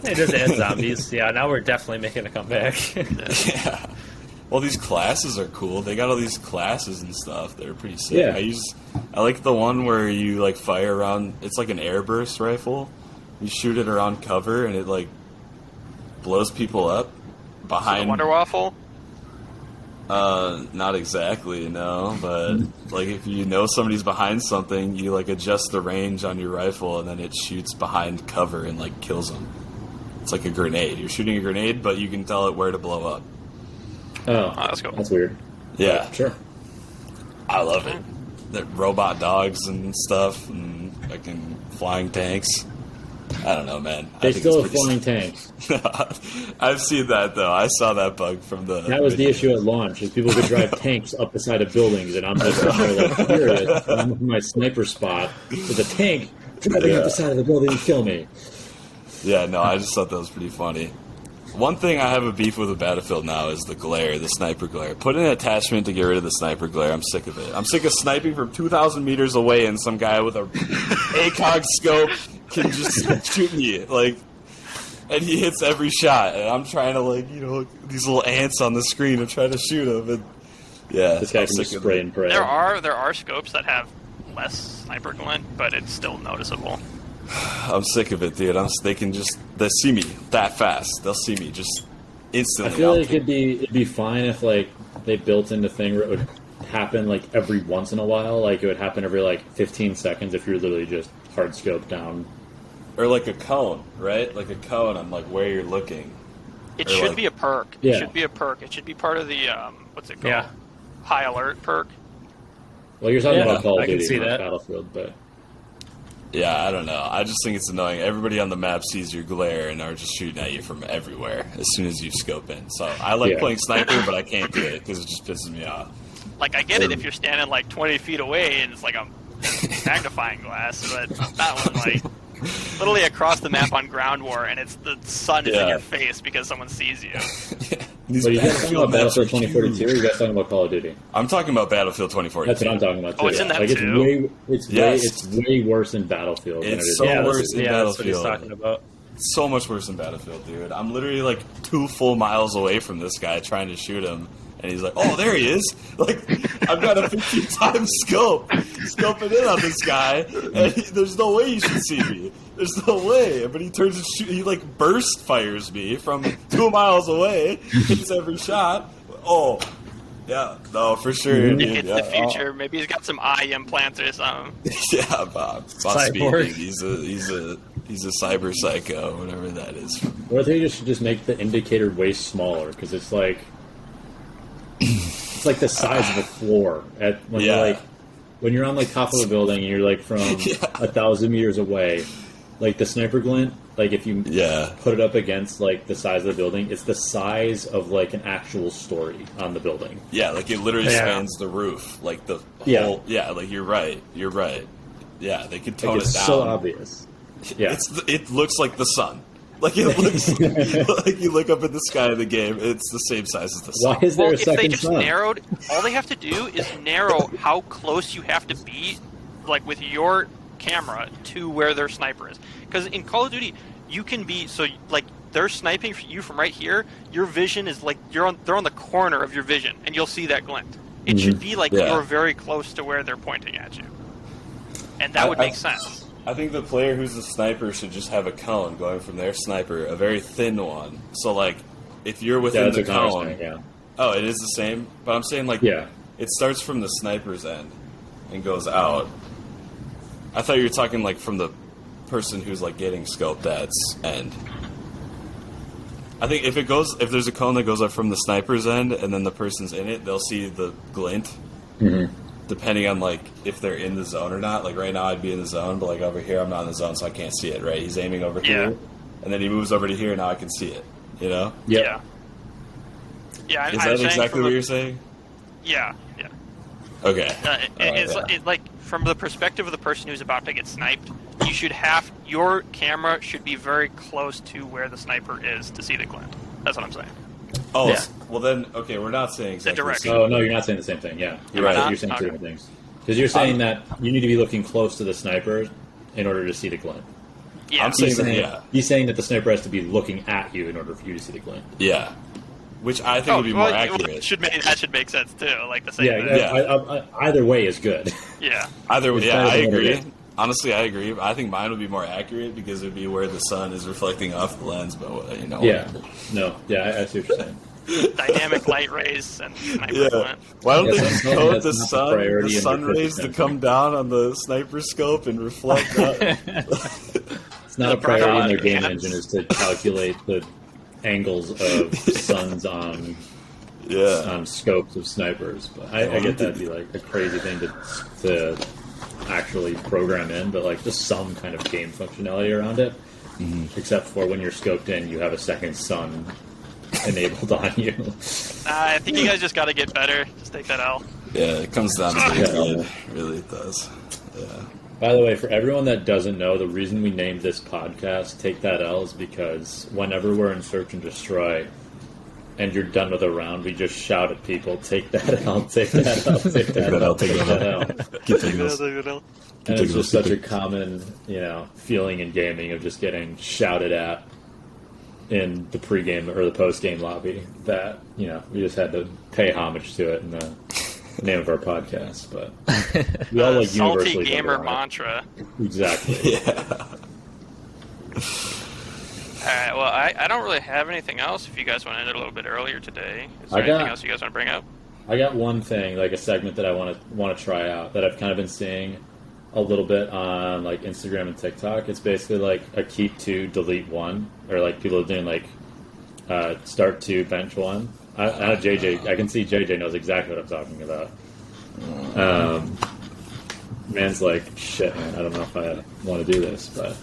It does add zombies. Yeah, now we're definitely making a comeback. Yeah. Well, these classes are cool. They got all these classes and stuff. They're pretty sick. Yeah. I like the one where you like fire around. It's like an airburst rifle. You shoot it around cover, and it like blows people up behind. The Wonder Waffle. Not exactly, no. But like if you know somebody's behind something, you like adjust the range on your rifle, and then it shoots behind cover and like kills them. It's like a grenade. You're shooting a grenade, but you can tell it where to blow up. Oh, that's cool. That's weird. Yeah, Sure. I love it. The robot dogs and stuff, and fucking flying tanks. I don't know, man. They I think still it's have flying pretty tanks. I've seen that though. I saw that bug from the. That was the issue at launch, is people could drive tanks up the side of buildings, and I'm just sitting there like furious. I'm in my sniper spot with a tank driving up the side of the building to kill me. Yeah, no, I just thought that was pretty funny. One thing I have a beef with Battlefield now is the glare, the sniper glare. Put an attachment to get rid of the sniper glare. I'm sick of it. I'm sick of sniping from 2,000 meters away, and some guy with a ACOG scope can just shoot me, like, and he hits every shot. And I'm trying to, like, you know, these little ants on the screen. I'm trying to shoot him, and yeah, This guy I'm can sick just of spray it. and pray. There are scopes that have less sniper glint, but it's still noticeable. I'm sick of it, dude. They see me that fast. They'll see me just I instantly. feel like it'd be fine if like they built in the thing where it would happen like every once in a while. Like it would happen every like 15 seconds if you're literally just hard scope down. Or like a cone, right? Like a cone on like where you're looking. It Or should like- be a perk. Yeah. It should be a perk. It should be part of the what's it called? Yeah. High alert perk. Well, you're talking Yeah, about Call of I can Duty, see not that. Battlefield, but Yeah, I don't know. I just think it's annoying. Everybody on the map sees your glare and are just shooting at you from everywhere as soon as you scope in. So I like Yeah. playing sniper, but I can't do it because it just pisses me off. Like I get it if you're standing like 20 feet away and it's like a magnifying glass, but that one like literally across the map on ground war and it's the sun is in Yeah. your face because someone sees you. These But you guys talking about maps are Battlefield 2042 or huge. you guys talking about Call of Duty? I'm talking about Battlefield 2042. That's what I'm talking about too. Oh, it's in that like too? Yes. it's way worse in Battlefield than it It's is. so in Call of worse Duty. in That's what he's Battlefield. talking about. So much worse than Battlefield, dude. I'm literally like 2 full miles away from this guy trying to shoot him, and he's like, "Oh, there he is!" Like I've got a 15 times scope, scoping in on this guy, and there's no way he should see me. There's no way. But he turns and he like burst fires me from 2 miles away, hits every shot. Oh, yeah, no, for sure. If Dude, it's yeah, the future, maybe he's got some eye implants or something. yeah, Bob Cyborg. speaking. He's a cyber psycho, whatever that is. Or I think you should just make the indicator way smaller because it's like the size of a floor when Yeah. you're like when you're on like top of a building and you're like from Yeah. 1,000 meters away. Like the sniper glint, like if you Yeah. put it up against like the size of the building, it's the size of like an actual story on the building. Yeah, like it literally Yeah. spans the roof, like the Yeah. whole. Yeah, like you're right. Yeah, they could tone Like it it's down. so obvious. Yeah. It looks like the sun. Like it looks like you look up at the sky of the game. It's the same size as the sun. Why is there Well, a if they second just sun? narrowed, all they have to do is narrow how close you have to be, like with your camera, to where their sniper is. Because in Call of Duty, you can be like they're sniping you from right here. Your vision is like they're on the corner of your vision, and you'll see that glint. It should be like Yeah. you're very close to where they're pointing at you, and that would make sense. I think the player who's a sniper should just have a cone going from their sniper, a very thin one. So like, if you're Yeah, within that's the what Connor's cone, saying, yeah. oh, it is the same. But I'm saying like, Yeah. it starts from the sniper's end and goes out. I thought you were talking like from the person who's like getting scoped at's end. I think if there's a cone that goes up from the sniper's end and then the person's in it, they'll see the glint. Mm-hmm. Depending on like if they're in the zone or not. Like right now, I'd be in the zone, but like over here, I'm not in the zone, so I can't see it. Right? He's aiming over Yeah. here, and then he moves over to here. Now I can see it. You know? Yep. Yeah. Yeah. Is I'm that saying exactly from what the- you're saying? Yeah. Yeah. Okay. It's yeah. like from the perspective of the person who's about to get sniped, your camera should be very close to where the sniper is to see the glint. That's what I'm saying. Oh, Yeah. well then, okay, we're not saying exactly the direction. same. Oh no, you're not saying the same thing. Yeah, you're Am I right. not? You're saying two Okay. different things. Because you're saying that you need to be looking close to the sniper in order to see the glint. Yeah. I'm saying, He's saying that the sniper has to be looking at you in order for you to see the glint. yeah. Which I think would be more accurate. That should make sense too. Like the same Yeah, thing. yeah. Either way is good. Yeah. Either way, It's yeah, better I than what it agree. is. Honestly, I agree. I think mine would be more accurate because it would be where the sun is reflecting off the lens. But you know, Yeah. No. Yeah, I see what you're saying. Dynamic light rays and sniper Yeah. glint. Why don't Yeah, they that's just not- code that's the not the sun, priority the in sun your rays to physics come down on the sniper scope and reflect up? It's not a The priority in their priority, game yeah. engine is to calculate the angles of suns on Yeah. scopes of snipers. But I get that'd be like a crazy thing to actually program in, but like just some kind of game functionality around it. Except for when you're scoped in, you have a second sun enabled on you. I think you guys just got to get better. Just take that out. Yeah, it comes down to the grid. Really, it does. Yeah. By the way, for everyone that doesn't know, the reason we named this podcast "Take That L" is because whenever we're in Search and Destroy, and you're done with a round, we just shout at people, "Take that L, take that L, take that L, take that L." Keep taking those. And it's just such a common, feeling in gaming of just getting shouted at in the pregame or the postgame lobby that, we just had to pay homage to it in the name of our podcast. But we all like Salty universally gamer voted on it. mantra. Exactly. Yeah. Alright, well, I don't really have anything else if you guys want to end it a little bit earlier today. Is there I got- anything else you guys want to bring up? I got one thing, like a segment that I want to try out that I've kind of been seeing a little bit on like Instagram and TikTok. It's basically like a keep 2, delete 1, or like people are doing like start 2, bench 1. I know JJ. I can see JJ knows exactly what I'm talking about. Man's like, shit, man. I don't know if I want to do this, but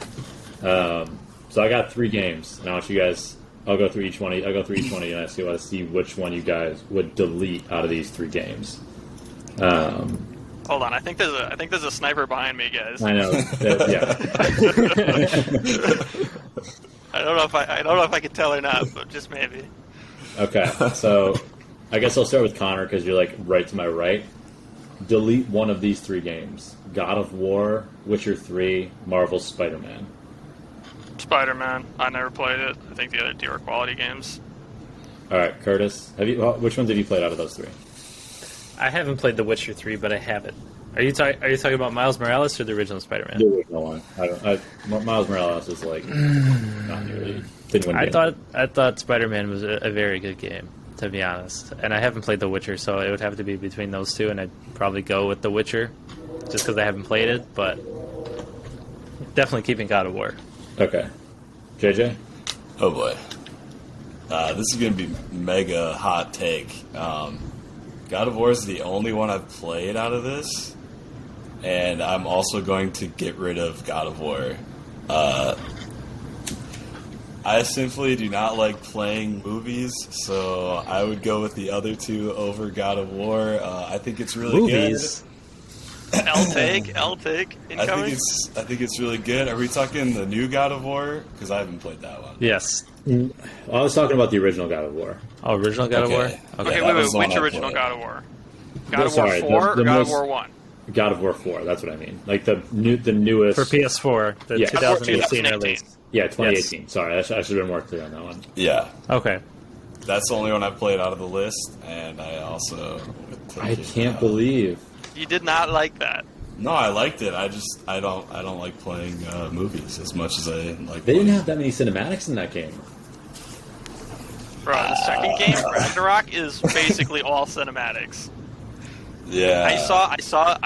so I got 3 games, and I want you guys. I'll go through each one. I'll go through each one of you, and I want to see which one you guys would delete out of these 3 games. Hold on, I think there's a sniper behind me, guys. I know. Yeah. I don't know if I can tell or not, but just maybe. Okay. So I guess I'll start with Connor because you're like right to my right. Delete one of these 3 games: God of War, Witcher 3, Marvel's Spider-Man. Spider-Man. I never played it. I think the other 2 are quality games. All right, Curtis. Which ones have you played out of those 3? I haven't played The Witcher 3, but I have it. Are you talking about Miles Morales or the original Spider-Man? The original one. Miles Morales is like not nearly. Didn't win. I thought Spider-Man was a very good game, to be honest. And I haven't played The Witcher, so it would have to be between those 2, and I'd probably go with The Witcher, just because I haven't played it. But definitely keeping God of War. Okay. JJ. Oh boy. This is going to be mega hot take. God of War is the only one I've played out of this, and I'm also going to get rid of God of War. I simply do not like playing movies, so I would go with the other 2 over God of War. I think it's really Movies. good. L take, incoming. I think it's really good. Are we talking the new God of War? Because I haven't played that one. Yes. I was talking about the original God of War. Oh, original God of War? Okay, that was wait. the one Which I original played. God of War? God of Sorry, War 4 the or God most- of War 1? God of War 4. That's what I mean. Like the newest For PS4, the Yeah. 2018 release. Yeah, 2018. Sorry, I should have been more clear on that one. Yeah. Okay. That's the only one I've played out of the list, and I also would take I it can't out. believe. You did not like that. No, I liked it. I don't like playing movies as much as I like. They didn't playing. have that many cinematics in that game. Bro, the second game, Ragnarok, is basically all cinematics. Yeah.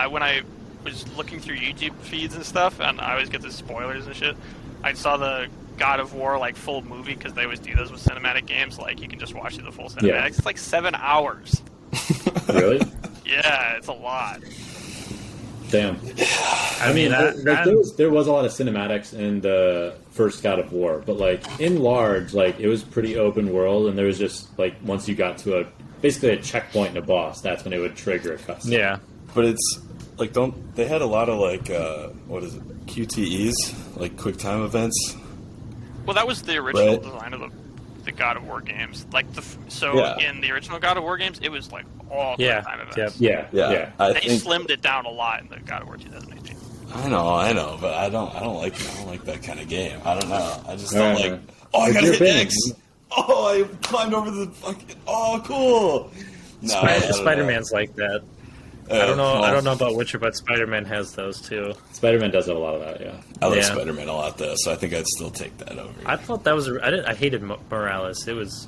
When I was looking through YouTube feeds and stuff, and I always get the spoilers and shit, I saw the God of War, like, full movie, because they always do those with cinematic games, like, you can just watch the full cinematics. Yeah. It's like 7 hours. Really? Yeah, it's a lot. Damn. I mean, there was a lot of cinematics in the first God of War, but like in large, like it was pretty open world, and there was just like once you got to basically a checkpoint and a boss, that's when it would trigger a cutscene. yeah. But it's like they had a lot of like what is it, QTEs, like quick time events. Well, that was the original Right. design of the God of War games. Like, Yeah. in the original God of War games, it was like all Yeah. time Yep. events. Yeah. Yeah. I They think slimmed it down a lot in the God of War 2018. I know, but I don't like that kind of game. I don't know. I just All don't right, like. man. Oh, I It's got your hit thing. X. Oh, I climbed over the fucking. Oh, cool. No, I don't know. Spider-Man's like that. I don't know about Witcher, but Spider-Man has those too. Spider-Man does have a lot of that, yeah. I like Yeah. Spider-Man a lot though, so I think I'd still take that over. I thought that was I hated Morales. It was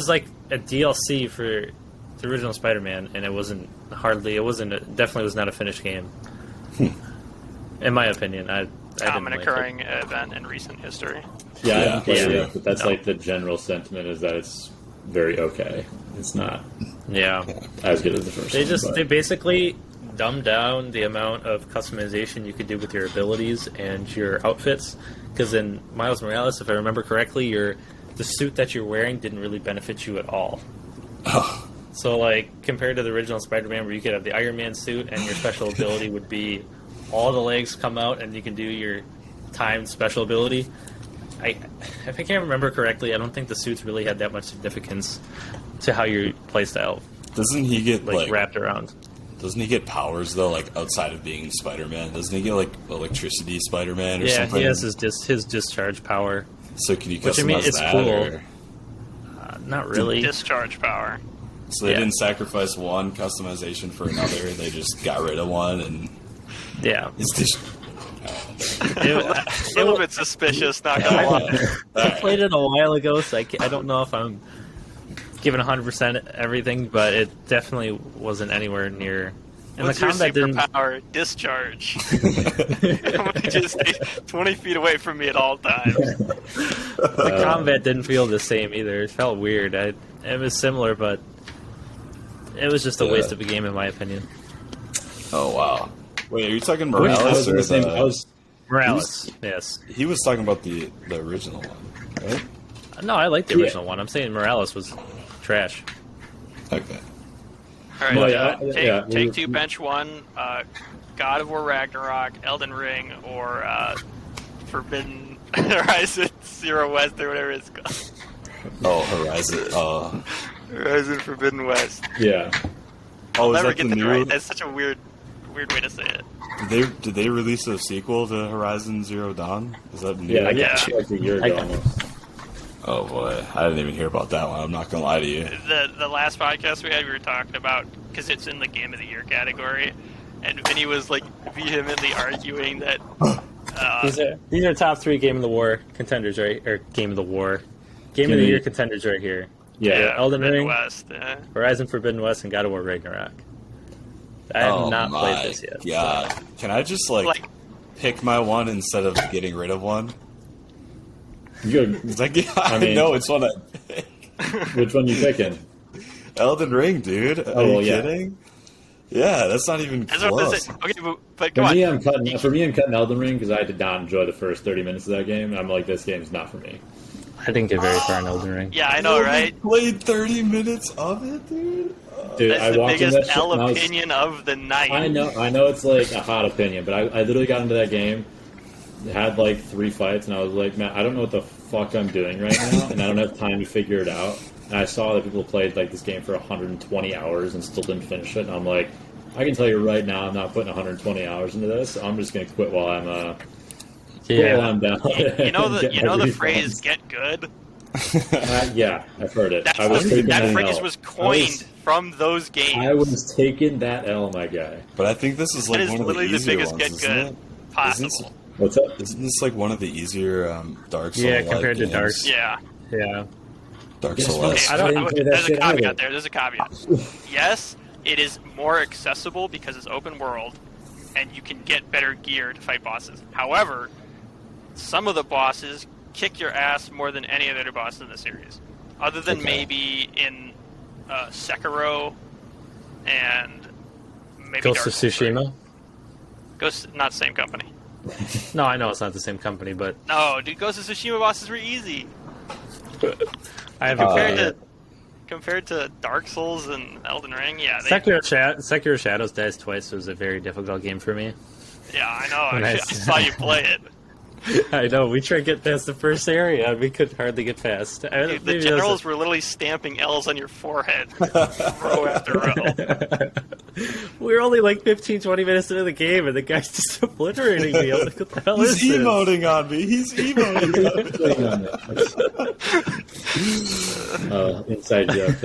like a DLC for the original Spider-Man, and it definitely was not a finished game. In my opinion, I Common didn't occurring event in recent history. Yeah, I Yeah, haven't played it yeah. yet, but that's No. like the general sentiment is that it's very okay. It's not like it. Yeah. as good as the first one. They basically dumbed down the amount of customization you could do with your abilities and your outfits. Because in Miles Morales, if I remember correctly, the suit that you're wearing didn't really benefit you at all. Oh, So, like, compared to the original Spider-Man, where you could have the Iron Man suit and your special ability would be all the legs come out and you can do your timed special ability. If I can't remember correctly, I don't think the suits really had that much significance to how your playstyle doesn't he get like? wrapped around. Doesn't he get powers though? Like outside of being Spider-Man, doesn't he get like electricity Spider-Man or Yeah, something? he has his discharge power. So can you customize Which, I mean, it's that? cool. Or... Not really. Discharge power. So they Yeah. didn't sacrifice one customization for another. They just got rid of one, and Yeah. it's just. A little bit suspicious, not gonna lie. I played it a while ago, so I don't know if I'm giving 100% everything, but it definitely wasn't anywhere near. And What's the your combat didn't. superpower? Discharge. I'm gonna just stay 20 feet away from me at all times. The combat didn't feel the same either. It felt weird. It was similar, but it was just a waste of a game, in my opinion. Oh wow! Wait, are you talking I was Morales in or the same. the? I was Morales, yes. He was talking about the original one, right? No, I like the Yeah. original one. I'm saying Morales was trash. Okay. All right, Well, yeah, yeah, take two, bench one. God of War Ragnarok, Elden Ring, or Forbidden Horizon Zero West, or whatever it's called. Oh, Horizon. Horizon Forbidden West. yeah. Oh, is Never that get the that new? right. That's such a weird way to say it. Did they release a sequel to Horizon Zero Dawn? Is that new? Yeah, I Yeah. got like a year I ago got- almost. Oh boy, I didn't even hear about that one. I'm not gonna lie to you. The last podcast we had, we were talking about, because it's in the Game of the Year category, and Vinny was like vehemently arguing that These are top 3 Game of the War contenders, right? Or Game of the War. Game of the Year contenders right here. Yeah. Elden Ring, West. Horizon Forbidden West, and God of War Ragnarok. I have not played this yet. God, can I just like pick my one instead of getting rid of one? Good. It's like, yeah, I mean- know it's one I pick. Which one you picking? Elden Ring, dude. Are Oh, you well, yeah. kidding? Yeah, that's not even That's what I close. said. Okay, but For come on. me, I'm cutting Elden Ring because I did not enjoy the first 30 minutes of that game, and I'm like, this game's not for me. I didn't get very far in Elden Ring. Yeah, I know, You right? Played 30 minutes of it, dude. Dude, That's I the walked in biggest that shit L and I was- opinion of the night. I know it's like a hot opinion, but I literally got into that game, had like 3 fights, and I was like, man, I don't know what the fuck I'm doing right now, and I don't have time to figure it out. And I saw that people played like this game for 120 hours and still didn't finish it, and I'm like, I can tell you right now, I'm not putting 120 hours into this. So I'm just gonna quit while I'm quit while I'm down. You know and the get you know my the refunds. phrase "get good." Yeah, I've heard it. That's I was taking that an phrase L. was coined from those games. I was taking that L, my guy. But I think this is like That is one of the literally the easier biggest ones, get isn't good it? possible. What's up? Isn't this like one of the easier Dark Souls? Yeah, compared to Dark. Yeah. Yeah. Dark Yes, Souls. but Okay, I didn't play that there's a shit either. caveat there. There's a caveat. Yes, it is more accessible because it's open world, and you can get better gear to fight bosses. However, some of the bosses kick your ass more than any of the other bosses in the series, other than Okay. maybe in Sekiro and maybe Ghost Dark of Souls 3. Tsushima? Ghost, not the same company. No, I know it's not the same company, but No, dude, Ghost of Tsushima bosses were easy I haven't played it. compared to Dark Souls and Elden Ring. Yeah, Sekiro Shadows Dies Twice was a very difficult game for me. yeah, I know. When I I- saw you play it. I know, we tried to get past the first area, and we could hardly get past. Dude, the generals were literally stamping L's on your forehead, row after row. We were only like 15, 20 minutes into the game, and the guy's just obliterating me. I'm like, what the hell is He's this? emoting on me. He's emoting on me. Inside joke.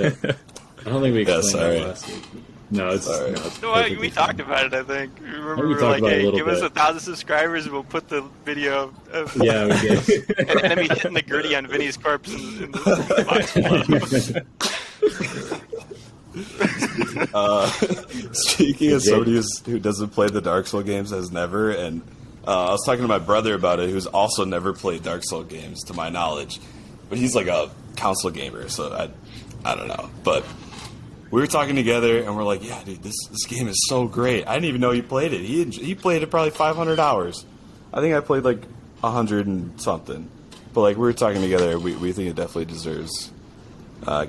I don't think we explained that last week. No, it's Sorry. no, it's No, perfectly we fine. talked about it, I think. Remember, We we were talked like, about it a hey, little give us bit. 1,000 subscribers and we'll put the video of Yeah, we did. and then we hitting the gritty on Vinny's corpse in the box. Speaking of somebody who doesn't play the Dark Souls games, has never, and I was talking to my brother about it, who's also never played Dark Souls games, to my knowledge. But he's like a console gamer, so I don't know. But we were talking together, and we're like, yeah, dude, this game is so great. I didn't even know he played it. He played it probably 500 hours. I think I played like 100 and something. But like we were talking together, we think it definitely deserves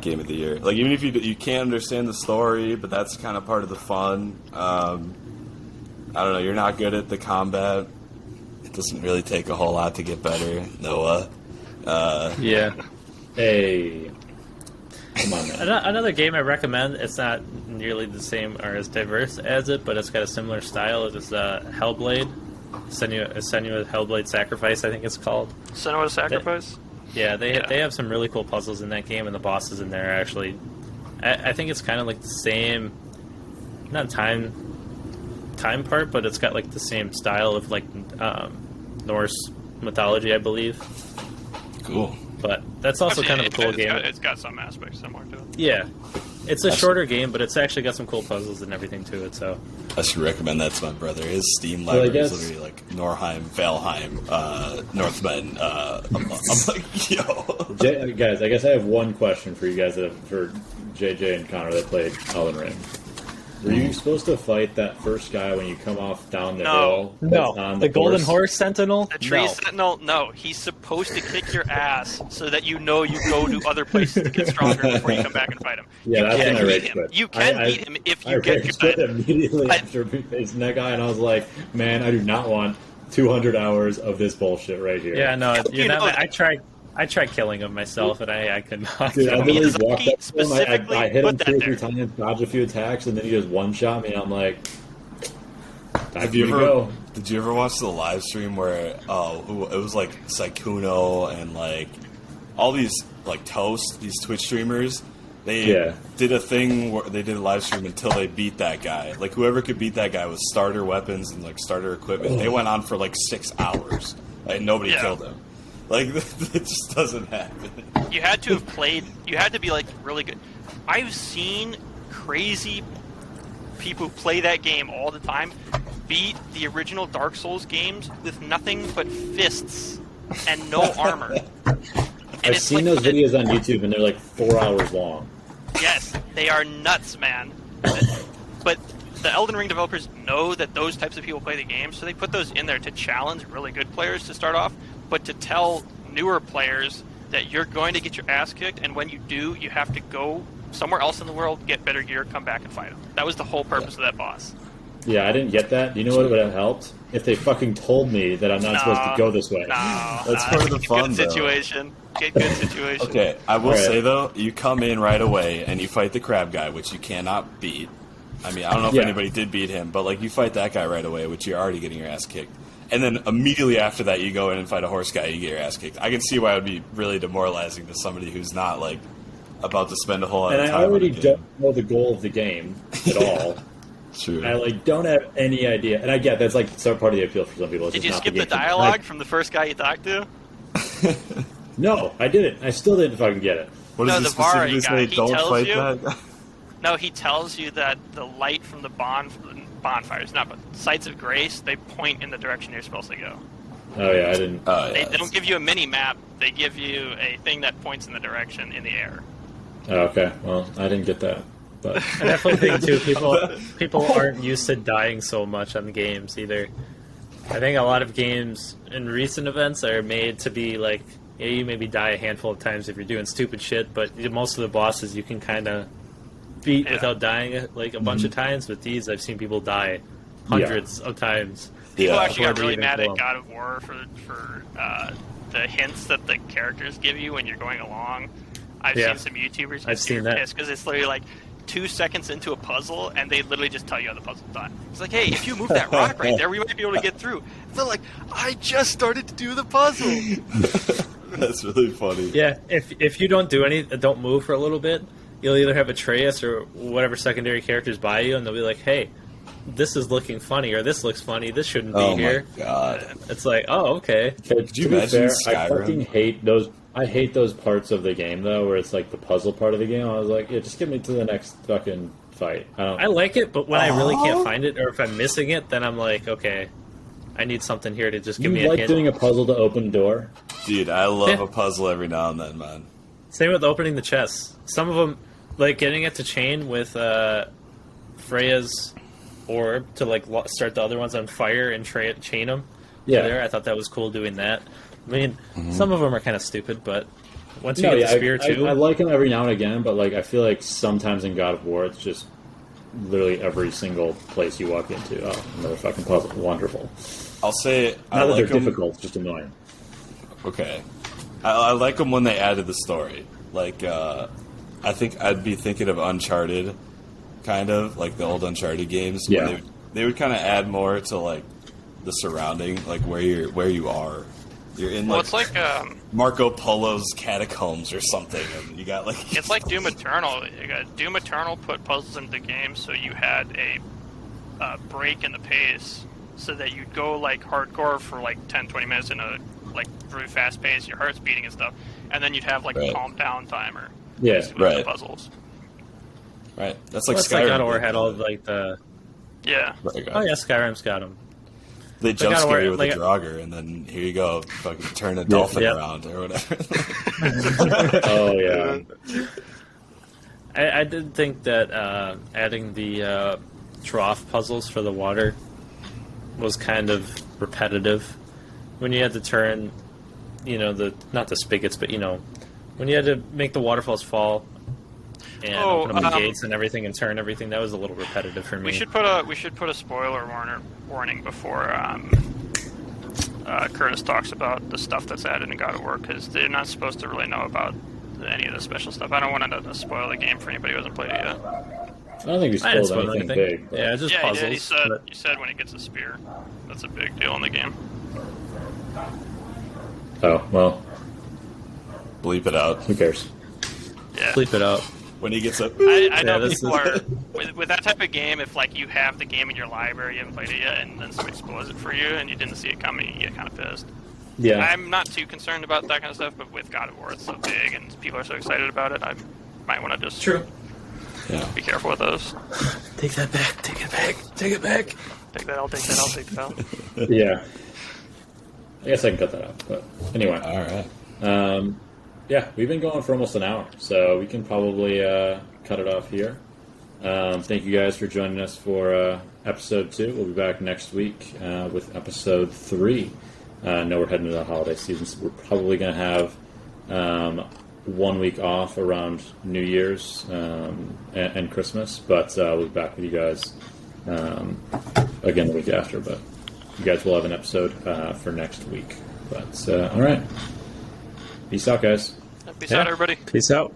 Game of the Year. Like even if you can't understand the story, but that's kind of part of the fun. I don't know. You're not good at the combat. It doesn't really take a whole lot to get better. Noah. Yeah. Hey. Come on, man. Another game I recommend, it's not nearly the same or as diverse as it, but it's got a similar style, is Hellblade. Senua's Hellblade Sacrifice, I think it's called. Senua's Sacrifice? Yeah, they have some really cool puzzles in that game, and the bosses in there are actually... I think it's kind of like the same... Not time part, but it's got like the same style of like Norse mythology, I believe. Cool. But that's also kind of a cool game. It's got some aspects similar to it. Yeah. It's a shorter game, but it's actually got some cool puzzles and everything to it, so... I should recommend that to my brother. His Steam Well, I library is guess- literally like Norheim, Valheim, Northmen. I'm like, yo. Guys, I guess I have one question for you guys for JJ and Connor that played Elden Ring. Were you supposed to fight that first guy when you come off down the hill? No, that's on the Golden horse? Horse Sentinel? The tree No. sentinel, no. He's supposed to kick your ass so that you know you go to other places to get stronger before you come back and fight him. Yeah, you that's can when I beat rage him. quit. You can I- beat him if I you get rage good. quit immediately I- after facing that guy, and I was like, man, I do not want 200 hours of this bullshit right here. Yeah, no, You you're not, know I tried killing him myself, and I could not. Dude, I kill him. literally Miyazaki walked up to him, specifically I hit him put that 2 or there. 3 times, dodged a few attacks, and then he just one-shot me, and I'm like, time Did for you me to ever go. did you ever watch the live stream where it was like Saikuno and like all these like these Twitch streamers? They did a thing where they did a live stream until they beat that guy. Like whoever could beat that guy with starter weapons and like starter equipment. They went on for like 6 hours. Like nobody Yeah. killed him. Like it just doesn't happen. You had to have played. You had to be like really good. I've seen crazy people who play that game all the time beat the original Dark Souls games with nothing but fists and no armor. And I've it's seen like- those videos on YouTube, and they're like 4 hours long. Yes, they are nuts, man. But the Elden Ring developers know that those types of people play the game, so they put those in there to challenge really good players to start off, but to tell newer players that you're going to get your ass kicked, and when you do, you have to go somewhere else in the world, get better gear, come back and fight them. That was the whole purpose of that boss. Yeah, I didn't get that. You know what would have helped? If they fucking told me that I'm not supposed to go this way. That's part of the fun, though. Good situation. Get good situation. Okay, I will Alright. say though, you come in right away and you fight the crab guy, which you cannot beat. I mean, I don't know if Yeah. anybody did beat him, but like you fight that guy right away, which you're already getting your ass kicked. And then immediately after that, you go in and fight a horse guy, you get your ass kicked. I can see why it would be really demoralizing to somebody who's not like about to spend a whole lot And of I time. already on the game. don't know the goal of the game at all. True. I like don't have any idea. And I get that's like some part of the appeal for some people. It's Did just you not skip the game. dialogue Like, from the first guy you talked to? no, I didn't. I still didn't fucking get it. What No, does it the Vari specifically guy, say? he Don't tells fight you- that guy? No, he tells you that the light from the bonfires, not but sights of grace, they point in the direction you're supposed to go. Oh yeah, I didn't. They don't give you a mini map; they give you a thing that points in the direction in the air. Oh, okay, well, I didn't get that. But I definitely think too. People aren't used to dying so much on the games either. I think a lot of games in recent events are made to be like, yeah, you maybe die a handful of times if you're doing stupid shit, but most of the bosses you can kind of beat Yeah. without dying like a bunch of times. With these, I've seen people die hundreds of times. People Yeah. actually got Before really they mad even at God of War for the hints that the characters give you when you're going along. I've Yeah. seen some YouTubers I've seen that. because it's literally like 2 seconds into a puzzle and they literally just tell you how the puzzle's done. It's like, hey, if you move that rock right there, we might be able to get through. They're like, I just started to do the puzzle. That's really funny. Yeah, if you don't move for a little bit, you'll either have Atreus or whatever secondary characters by you, and they'll be like, "Hey, this is looking funny," or "This looks funny. This shouldn't be Oh here." my god. It's like, oh, okay. Could you imagine I Skyrim? fucking hate those. I hate those parts of the game though, where it's like the puzzle part of the game. I was like, yeah, just get me to the next fucking fight. I like it, but when I really can't find it, or if I'm missing it, then I'm like, okay, I need something here to just give me You a like hint. doing a puzzle to open a door? Dude, I love Yeah. a puzzle every now and then, man. Same with opening the chests. Some of them, like getting it to chain with Freya's orb to like start the other ones on fire and chain them. Yeah. There, I thought that was cool doing that. I mean, some of them are kind of stupid, but once you No, get yeah, the spear too, I like them every now and again, but like I feel like sometimes in God of War, it's just literally every single place you walk into. Oh, another fucking puzzle. Wonderful. I'll say I Not that like they're them. difficult, it's just annoying. Okay, I like them when they added the story. Like, I think I'd be thinking of Uncharted, kind of like the old Uncharted games. where Yeah. they would kind of add more to like the surrounding, like where you are. You're in Well, like, it's like Marco Polo's catacombs or something, and you got like it's like Doom Eternal. Doom Eternal put puzzles into the game, so you had a break in the pace, so that you'd go like hardcore for like 10-20 minutes in a like really fast pace, your heart's beating and stuff, and then you'd have like Right. a calm down timer. Yeah, with right. The puzzles. right. That's like well, it's Skyrim. like God of War had all like the. Yeah. Right, Oh yeah, Skyrim's got them. They jump God of War, scare you with like- a Draugr, and then here you go, fucking turn a dolphin yeah. around or whatever. Oh yeah. I did think that adding the trough puzzles for the water was kind of repetitive. When you had to turn, not the spigots, but when you had to make the waterfalls fall and open up the gates and everything and turn everything, that was a little repetitive for me. We should put a spoiler warning before Curtis talks about the stuff that's added in God of War, because they're not supposed to really know about any of the special stuff. I don't want to spoil the game for anybody who hasn't played it yet. I don't think we I didn't spoiled spoil anything anything. big. But Yeah, just Yeah, puzzles. you said when he gets a spear, that's a big deal in the game. Oh well, Bleep it out. who cares? Yeah. Sleep it out. When he gets up, I know this people is- are with that type of game. If like you have the game in your library, you haven't played it yet, and then somebody spoils it for you, and you didn't see it coming, you get kind of pissed. Yeah. I'm not too concerned about that kind of stuff, but with God of War, it's so big and people are so excited about it, I might want to just yeah. be careful with those. Take that back. Take it back. Take it back. Take that, I'll take that, I'll take that. Yeah. I guess I can cut that out. But anyway. All right. Yeah, we've been going for almost an hour, so we can probably cut it off here. Thank you guys for joining us for episode 2. We'll be back next week with episode 3. No, we're heading into the holiday season, so we're probably going to have 1 week off around New Year's and Christmas, but we'll be back with you guys again the week after. But you guys will have an episode for next week. But all right. Peace out, guys. Peace out, everybody. Peace out.